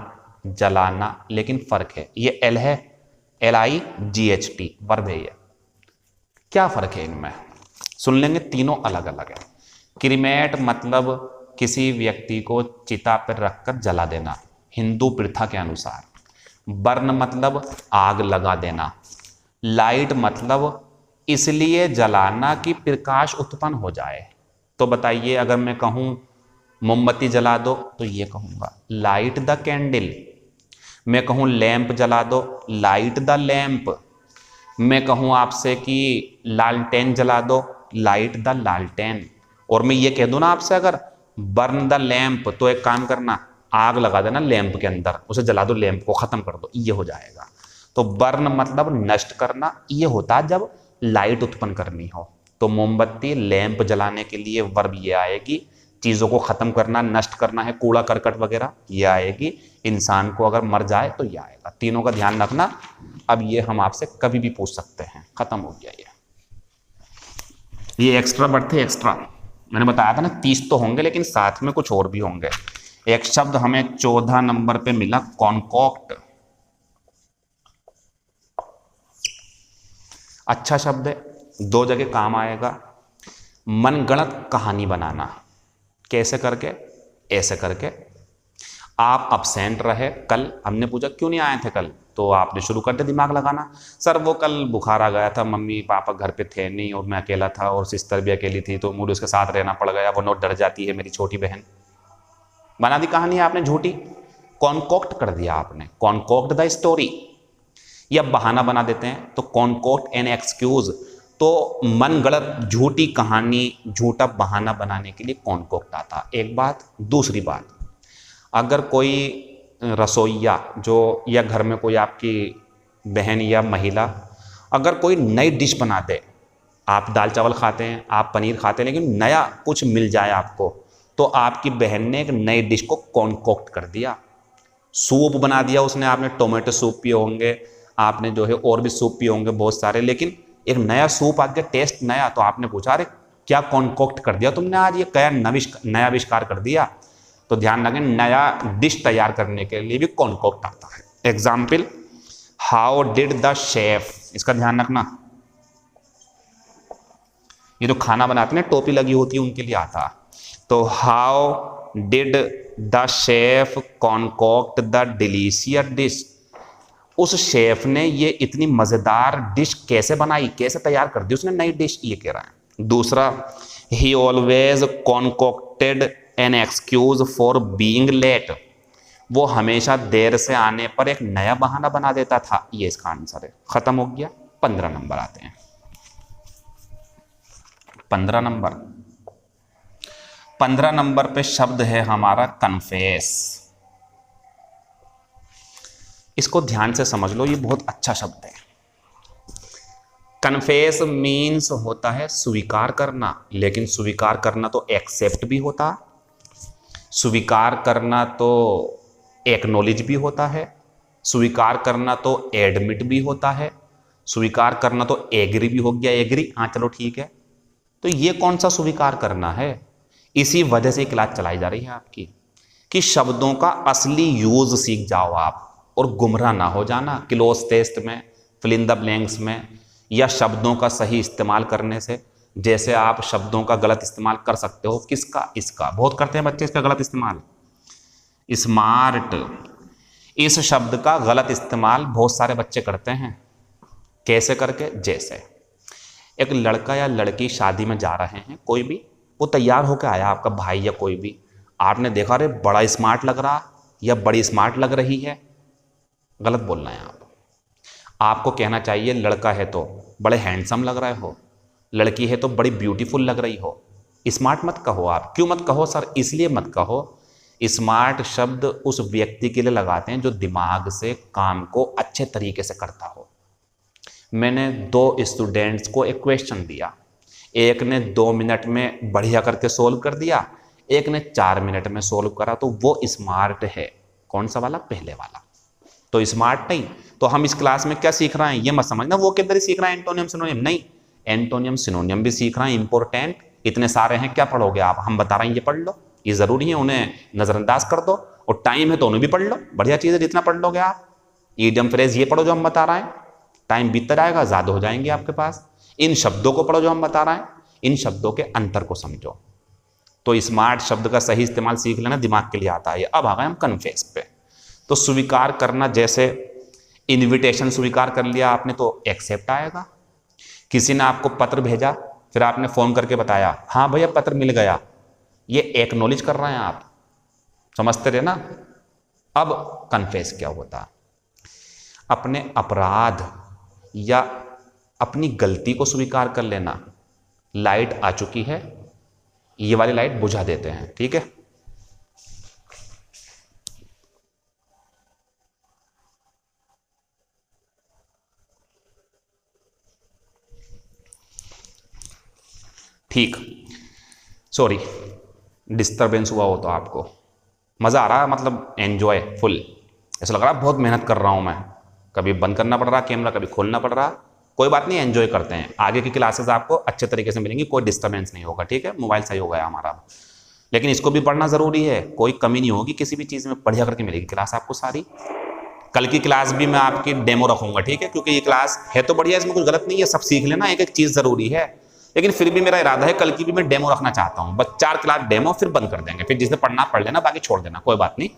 जलाना, लेकिन फर्क है, ये एल है, LIGHT, वर्ब है ये। क्या फर्क है इनमें? सुन लेंगे, तीनों अलग अलग है। क्रीमेट मतलब किसी व्यक्ति को चिता पर रखकर जला देना हिंदू प्रथा के अनुसार। बर्न मतलब आग लगा देना। लाइट मतलब इसलिए जलाना कि प्रकाश उत्पन्न हो जाए। तो बताइए, अगर मैं कहूं मोमबत्ती जला दो तो ये कहूंगा लाइट द कैंडल। मैं कहूं लैंप जला दो, लाइट द लैंप। मैं कहूं आपसे कि लालटेन जला दो, लाइट द लालटेन। और मैं ये कह दूं ना आपसे अगर बर्न द लैंप, तो एक काम करना, आग लगा देना लैंप के अंदर, उसे जला दो, लैंप को खत्म कर दो, ये हो जाएगा। तो बर्न मतलब नष्ट करना, ये होता है जब लाइट उत्पन्न करनी हो। तो मोमबत्ती लैंप जलाने के लिए वर्ब ये आएगी, चीजों को खत्म करना, नष्ट करना है, कूड़ा करकट वगैरह, ये आएगी। इंसान को अगर मर जाए तो ये आएगा। तीनों का ध्यान रखना। अब ये हम आपसे कभी भी पूछ सकते हैं। खत्म हो गया ये एक्स्ट्रा वर्ड थे। एक्स्ट्रा मैंने बताया था ना 30 तो होंगे, लेकिन साथ में कुछ और भी होंगे। एक शब्द हमें 14 नंबर पे मिला, कॉन्कॉक्ट। अच्छा शब्द है, 2 जगह काम आएगा। मनगढ़ंत कहानी बनाना। कैसे करके? ऐसे करके। आप अब्सेंट रहे कल, हमने पूछा क्यों नहीं आए थे कल, तो आपने शुरू कर दिया दिमाग लगाना। सर वो कल बुखार आ गया था, मम्मी पापा घर पे थे नहीं और मैं अकेला था और सिस्टर भी अकेली थी, तो मुझे उसके साथ रहना पड़ गया, वो नोट डर जाती है मेरी छोटी बहन। बना दी कहानी आपने झूठी, कॉन्कॉक्ट कर दिया आपने, कॉन्कॉक्ट द स्टोरी। या बहाना बना देते हैं तो कॉन्कॉक्ट एन एक्सक्यूज। तो मनगढ़ंत झूठी कहानी, झूठा बहाना बनाने के लिए कॉन्कॉक्ट आता। एक बात। दूसरी बात, अगर कोई रसोइया जो, या घर में कोई आपकी बहन या महिला अगर कोई नई डिश बना दे, आप दाल चावल खाते हैं, आप पनीर खाते हैं, लेकिन नया कुछ मिल जाए आपको, तो आपकी बहन ने एक नई डिश को कॉन्कॉक्ट कर दिया। सूप बना दिया उसने, आपने टोमेटो सूप पिए होंगे, आपने जो है और भी सूप पिए होंगे बहुत सारे, लेकिन एक नया सूप आ गया, टेस्ट नया, तो आपने पूछा अरे क्या कॉन्कॉक्ट कर दिया तुमने आज, ये क्या नया आविष्कार कर दिया। तो ध्यान रखें, नया डिश तैयार करने के लिए भी कॉन्कॉक्ट आता है। Example, how did the chef, इसका ध्यान रखना। ये जो खाना बनाते हैं ना, टोपी लगी होती है, उनके लिए आता। तो how did the chef concoct the delicious dish. उस शेफ ने ये इतनी मजेदार डिश कैसे बनाई, कैसे तैयार कर दी उसने नई डिश, ये कह रहा है। दूसरा, he always concocted an excuse for being late. वो हमेशा देर से आने पर एक नया बहाना बना देता था, ये इसका आंसर है। खत्म हो गया। 15 नंबर आते हैं। 15 नंबर पे शब्द है हमारा कन्फेस। इसको ध्यान से समझ लो, ये बहुत अच्छा शब्द है। कन्फेस मीन्स होता है स्वीकार करना, लेकिन स्वीकार करना तो एक्सेप्ट भी होता, स्वीकार करना तो एक्नॉलेज भी होता है, स्वीकार करना तो एडमिट भी होता है, स्वीकार करना तो एग्री भी हो गया। एग्री, हाँ चलो ठीक है। तो ये कौन सा स्वीकार करना है? इसी वजह से क्लास चलाई जा रही है आपकी, कि शब्दों का असली यूज सीख जाओ आप और गुमराह ना हो जाना क्लोज टेस्ट में, फिल इन द ब्लैंक्स में, या शब्दों का सही इस्तेमाल करने से। जैसे आप शब्दों का गलत इस्तेमाल कर सकते हो, किसका? इसका। बहुत करते हैं बच्चे इसका गलत इस्तेमाल। स्मार्ट, इस शब्द का गलत इस्तेमाल बहुत सारे बच्चे करते हैं। कैसे करके? जैसे एक लड़का या लड़की शादी में जा रहे हैं, कोई भी, वो तैयार होकर आया, आपका भाई या कोई भी, आपने देखा अरे बड़ा स्मार्ट लग रहा या बड़ी स्मार्ट लग रही है, गलत बोलना है आप। आपको कहना चाहिए लड़का है तो बड़े हैंडसम लग रहे हो, लड़की है तो बड़ी ब्यूटीफुल लग रही हो। स्मार्ट मत कहो आप। क्यों मत कहो सर? इसलिए मत कहो, स्मार्ट शब्द उस व्यक्ति के लिए लगाते हैं जो दिमाग से काम को अच्छे तरीके से करता हो। मैंने 2 स्टूडेंट्स को एक क्वेश्चन दिया, एक ने 2 मिनट में बढ़िया करके सोल्व कर दिया, एक ने 4 मिनट में सोल्व करा, तो वो स्मार्ट है। कौन सा वाला? पहले वाला। तो स्मार्ट नहीं। तो हम इस क्लास में क्या सीख रहे हैं ये मत समझना वो किधर ही सीख रहे हैं एंटोनियम सिनोनियम, नहीं, एंटोनियम सिनोनियम भी सीख रहे हैं। इंपॉर्टेंट इतने सारे हैं, क्या पढ़ोगे आप? हम बता रहे हैं ये पढ़ लो, ये जरूरी है, उन्हें नजरअंदाज कर दो, और टाइम है तो उन्हें भी पढ़ लो, बढ़िया चीज है जितना पढ़ लोगे आप। ईडियम फ्रेज ये पढ़ो जो हम बता रहे हैं, टाइम बीतता जाएगा, ज्यादा हो जाएंगे आपके पास। इन शब्दों को पढ़ो जो हम बता रहे हैं, इन शब्दों के अंतर को समझो। तो स्मार्ट शब्द का सही इस्तेमाल सीख लेना, दिमाग के लिए आता है। अब आ गए हम कन्फेस पे। तो स्वीकार करना, जैसे इनविटेशन स्वीकार कर लिया आपने तो एक्सेप्ट आएगा। किसी ने आपको पत्र भेजा, फिर आपने फोन करके बताया हाँ भैया पत्र मिल गया, ये एक्नॉलेज कर रहे हैं आप, समझते रहे ना। अब कन्फेस क्या होता, अपने अपराध या अपनी गलती को स्वीकार कर लेना। लाइट आ चुकी है, ये वाली लाइट बुझा देते हैं, ठीक है। ठीक, सॉरी डिस्टरबेंस हुआ हो तो आपको। मज़ा आ रहा है, मतलब एंजॉय फुल, ऐसा लग रहा है बहुत मेहनत कर रहा हूँ मैं। कभी बंद करना पड़ रहा कैमरा, कभी खोलना पड़ रहा, कोई बात नहीं, एंजॉय करते हैं। आगे की क्लासेस आपको अच्छे तरीके से मिलेंगी, कोई डिस्टरबेंस नहीं होगा, ठीक है। मोबाइल सही हो गया हमारा, लेकिन इसको भी पढ़ना ज़रूरी है, कोई कमी नहीं होगी किसी भी चीज़ में, बढ़िया करके मिलेगी क्लास आपको सारी। कल की क्लास भी मैं आपकी डेमो रखूँगा, ठीक है, क्योंकि ये क्लास है तो बढ़िया, इसमें कुछ गलत नहीं है, सब सीख लेना, एक एक चीज़ ज़रूरी है। लेकिन फिर भी मेरा इरादा है कल की भी मैं डेमो रखना चाहता हूँ, बस 4 क्लास डेमो, फिर बंद कर देंगे, फिर जिसने पढ़ना पढ़ लेना, बाकी छोड़ देना, कोई बात नहीं।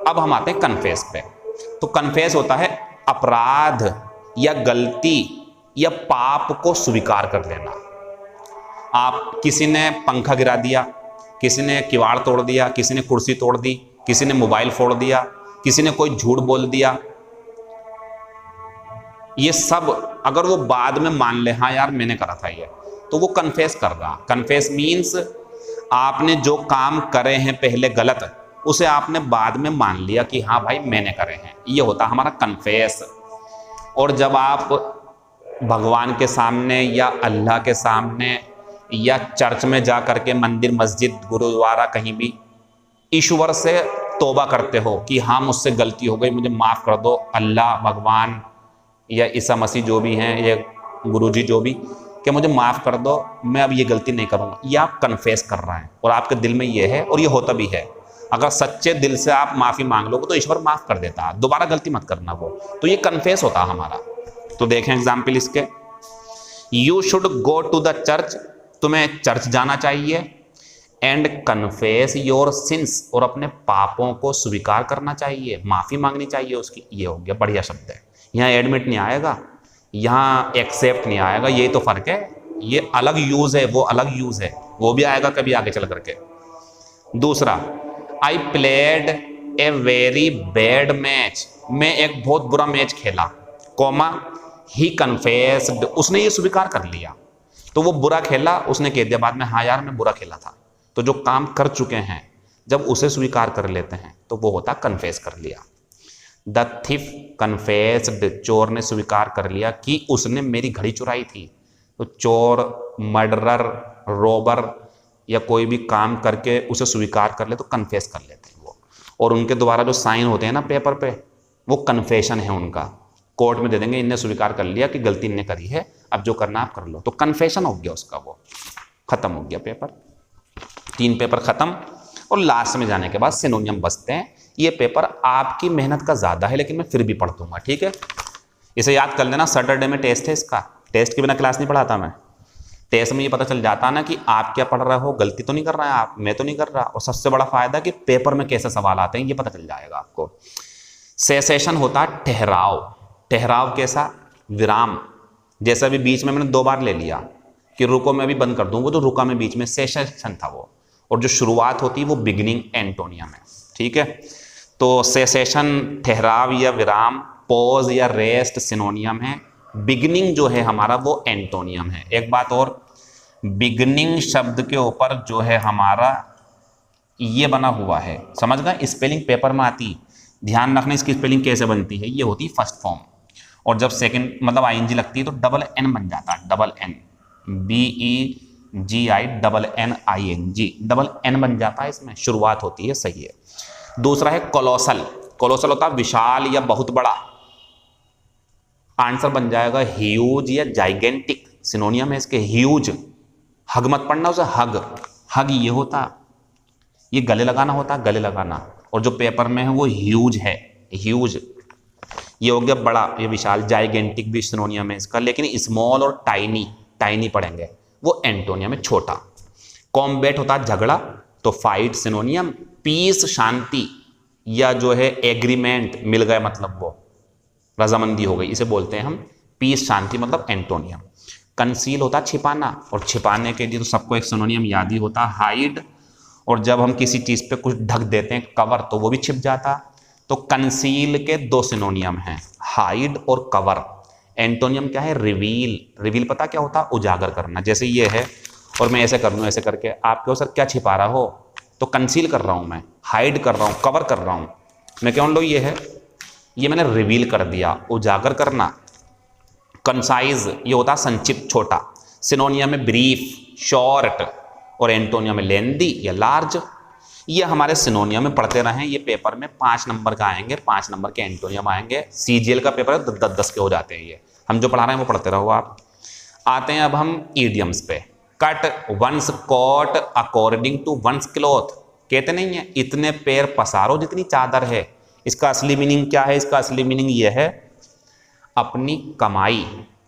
अब हम आते हैं कन्फेस पे। तो कन्फेस होता है अपराध या गलती या पाप को स्वीकार कर लेना। आप, किसी ने पंखा गिरा दिया, किसी ने किवाड़ तोड़ दिया, किसी ने कुर्सी तोड़ दी, किसी ने मोबाइल फोड़ दिया, किसी ने कोई झूठ बोल दिया, ये सब अगर वो बाद में मान ले हाँ यार मैंने करा था ये, तो वो कन्फेस कर रहा। कन्फेस मीन्स आपने जो काम करे हैं पहले गलत, उसे आपने बाद में मान लिया कि हाँ भाई मैंने करे हैं, ये होता हमारा कन्फेस। और जब आप भगवान के सामने या अल्लाह के सामने या चर्च में जा करके, मंदिर मस्जिद गुरुद्वारा कहीं भी, ईश्वर से तौबा करते हो कि हाँ मुझसे गलती हो गई, मुझे माफ़ कर दो अल्लाह, भगवान या ईसा मसीह जो भी हैं, ये गुरुजी जो भी, कि मुझे माफ़ कर दो, मैं अब ये गलती नहीं करूँगा, ये आप कन्फेस कर रहे हैं और आपके दिल में ये है और ये होता भी है। अगर सच्चे दिल से आप माफ़ी मांग लोगे तो ईश्वर माफ़ कर देता है, दोबारा गलती मत करना वो। तो ये कन्फेस होता है हमारा। तो देखें एग्जाम्पल इसके, you should go to the church, तुम्हें चर्च जाना चाहिए, एंड कन्फेस योर सिंस, और अपने पापों को स्वीकार करना चाहिए, माफ़ी मांगनी चाहिए उसकी। ये हो गया, बढ़िया शब्द है। यहाँ एडमिट नहीं आएगा, यहाँ एक्सेप्ट नहीं आएगा, यही तो फ़र्क है। ये अलग यूज़ है, वो अलग यूज़ है, वो भी आएगा कभी आगे चल करके। दूसरा, I played a very bad match, मैं एक बहुत बुरा मैच खेला, कॉमा ही कन्फेस्ड, उसने ये स्वीकार कर लिया। तो वो बुरा खेला, उसने कह दिया बाद में हाँ यार मैं बुरा खेला था। तो जो काम कर चुके हैं जब उसे स्वीकार कर लेते हैं तो वो होता कन्फेस कर लिया। द थिफ कन्फेस्ड, चोर ने स्वीकार कर लिया कि उसने मेरी घड़ी चुराई थी। तो चोर, मर्डरर, रोबर या कोई भी काम करके उसे स्वीकार कर ले तो कन्फेस कर लेते हैं वो। और उनके द्वारा जो साइन होते हैं ना पेपर पे, वो कन्फेशन है उनका, कोर्ट में दे देंगे इनने स्वीकार कर लिया कि गलती इनने करी है, अब जो करना आप कर लो। तो कन्फेशन हो गया उसका, वो खत्म हो गया पेपर। 3 पेपर खत्म, और लास्ट में जाने के बाद सिनोनियम बचते हैं। ये पेपर आपकी मेहनत का ज़्यादा है लेकिन मैं फिर भी पढ़ दूंगा, ठीक है। इसे याद कर लेना, सैटरडे में टेस्ट है इसका, टेस्ट के बिना क्लास नहीं पढ़ाता मैं। टेस्ट में ये पता चल जाता ना कि आप क्या पढ़ रहे हो, गलती तो नहीं कर रहे हैं आप, मैं तो नहीं कर रहा। और सबसे बड़ा फायदा कि पेपर में कैसे सवाल आते हैं ये पता चल जाएगा आपको। सेसेशन होता है ठहराव, ठहराव कैसा, विराम। जैसा भी बीच में मैंने 2 बार ले लिया कि रुको मैं भी बंद कर दूं, वो जो रुका में बीच में सेसेशन था वो। और जो शुरुआत होती है वो बिगिनिंग एंटोनियम है, ठीक है। तो सेसेशन ठहराव या विराम, पॉज या रेस्ट सिनोनियम है, बिगिनिंग जो है हमारा वो एंटोनियम है। एक बात और, बिगिनिंग शब्द के ऊपर जो है हमारा ये बना हुआ है, समझ गए, स्पेलिंग पेपर में आती, ध्यान रखना इसकी स्पेलिंग कैसे बनती है। ये होती है फर्स्ट फॉर्म, और जब सेकंड मतलब आईएनजी लगती है तो डबल एन बन जाता है, double N, BEGI double N बन जाता है, इसमें शुरुआत होती है, सही है। दूसरा है कोलोसल, कोलोसल होता है विशाल या बहुत बड़ा। आंसर बन जाएगा ह्यूज या जाइगेंटिक, सिनोनियम है इसके ह्यूज। हग मत पढ़ना उसे, हग, हग ये होता, ये गले लगाना होता, गले लगाना। और जो पेपर में है वो ह्यूज है, ह्यूज ये हो गया बड़ा, ये विशाल। जाइगेंटिक भी सिनोनियम है इसका, लेकिन स्मॉल और टाइनी, टाइनी पढ़ेंगे, वो एंटोनियम है छोटा। कॉम्बैट होता है झगड़ा, तो फाइट सिनोनियम। पीस शांति, या जो है एग्रीमेंट, मिल गए मतलब वो रजामंदी हो गई, इसे बोलते हैं हम पीस शांति, मतलब एंटोनियम। कंसील होता छिपाना, और छिपाने के लिए तो सबको एक सिनोनियम याद ही होता हाइड, और जब हम किसी चीज़ पे कुछ ढक देते हैं कवर, तो वो भी छिप जाता। तो कंसील के दो सिनोनियम हैं, हाइड और कवर। एंटोनियम क्या है? रिवील। रिवील पता क्या होता? उजागर करना। जैसे ये है और मैं ऐसे कर लूँ, ऐसे करके आप कहो सर क्या छिपा रहा हो, तो कंसील कर रहा हूँ मैं, हाइड कर रहा हूँ, कवर कर रहा हूँ। मैं क्या लो, ये है, ये मैंने रिवील कर दिया, उजागर करना। कंसाइज ये होता संक्षिप्त, छोटा। सिनोनियम में ब्रीफ, शॉर्ट, और एंटोनियम में लेंदी या लार्ज। ये हमारे सिनोनियम में पढ़ते रहें, ये पेपर में 5 नंबर का आएंगे, 5 नंबर के एंटोनियम आएंगे। सीजीएल का पेपर है 10-10 के हो जाते हैं, ये हम जो पढ़ा रहे हैं वो पढ़ते रहो आप। आते हैं अब हम ईडियम्स पे। Cut one's coat according to one's cloth, कहते नहीं है इतने पैर पसारो जितनी चादर है। इसका असली मीनिंग क्या है? इसका असली मीनिंग ये है, अपनी कमाई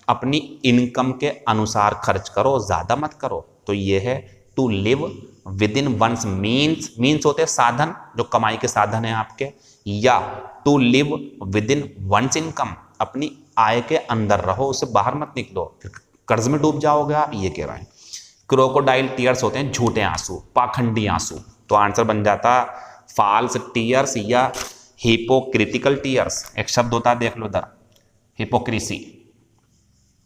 अपनी इनकम के अनुसार खर्च करो, ज्यादा मत करो। तो ये है to live within one's means. Means होते हैं साधन, जो कमाई के साधन है आपके। या to live within one's income, अपनी आय के अंदर रहो, उससे बाहर मत निकलो, फिर कर्ज में डूब जाओगे आप, ये कह रहे हैं। क्रोकोडाइल टीयर्स होते हैं झूठे आंसू, पाखंडी आंसू। तो आंसर बन जाता फॉल्स टीयर्स या हिपोक्रिटिकल टीयर्स। एक शब्द होता है, देख लो इधर, हिपोक्रेसी।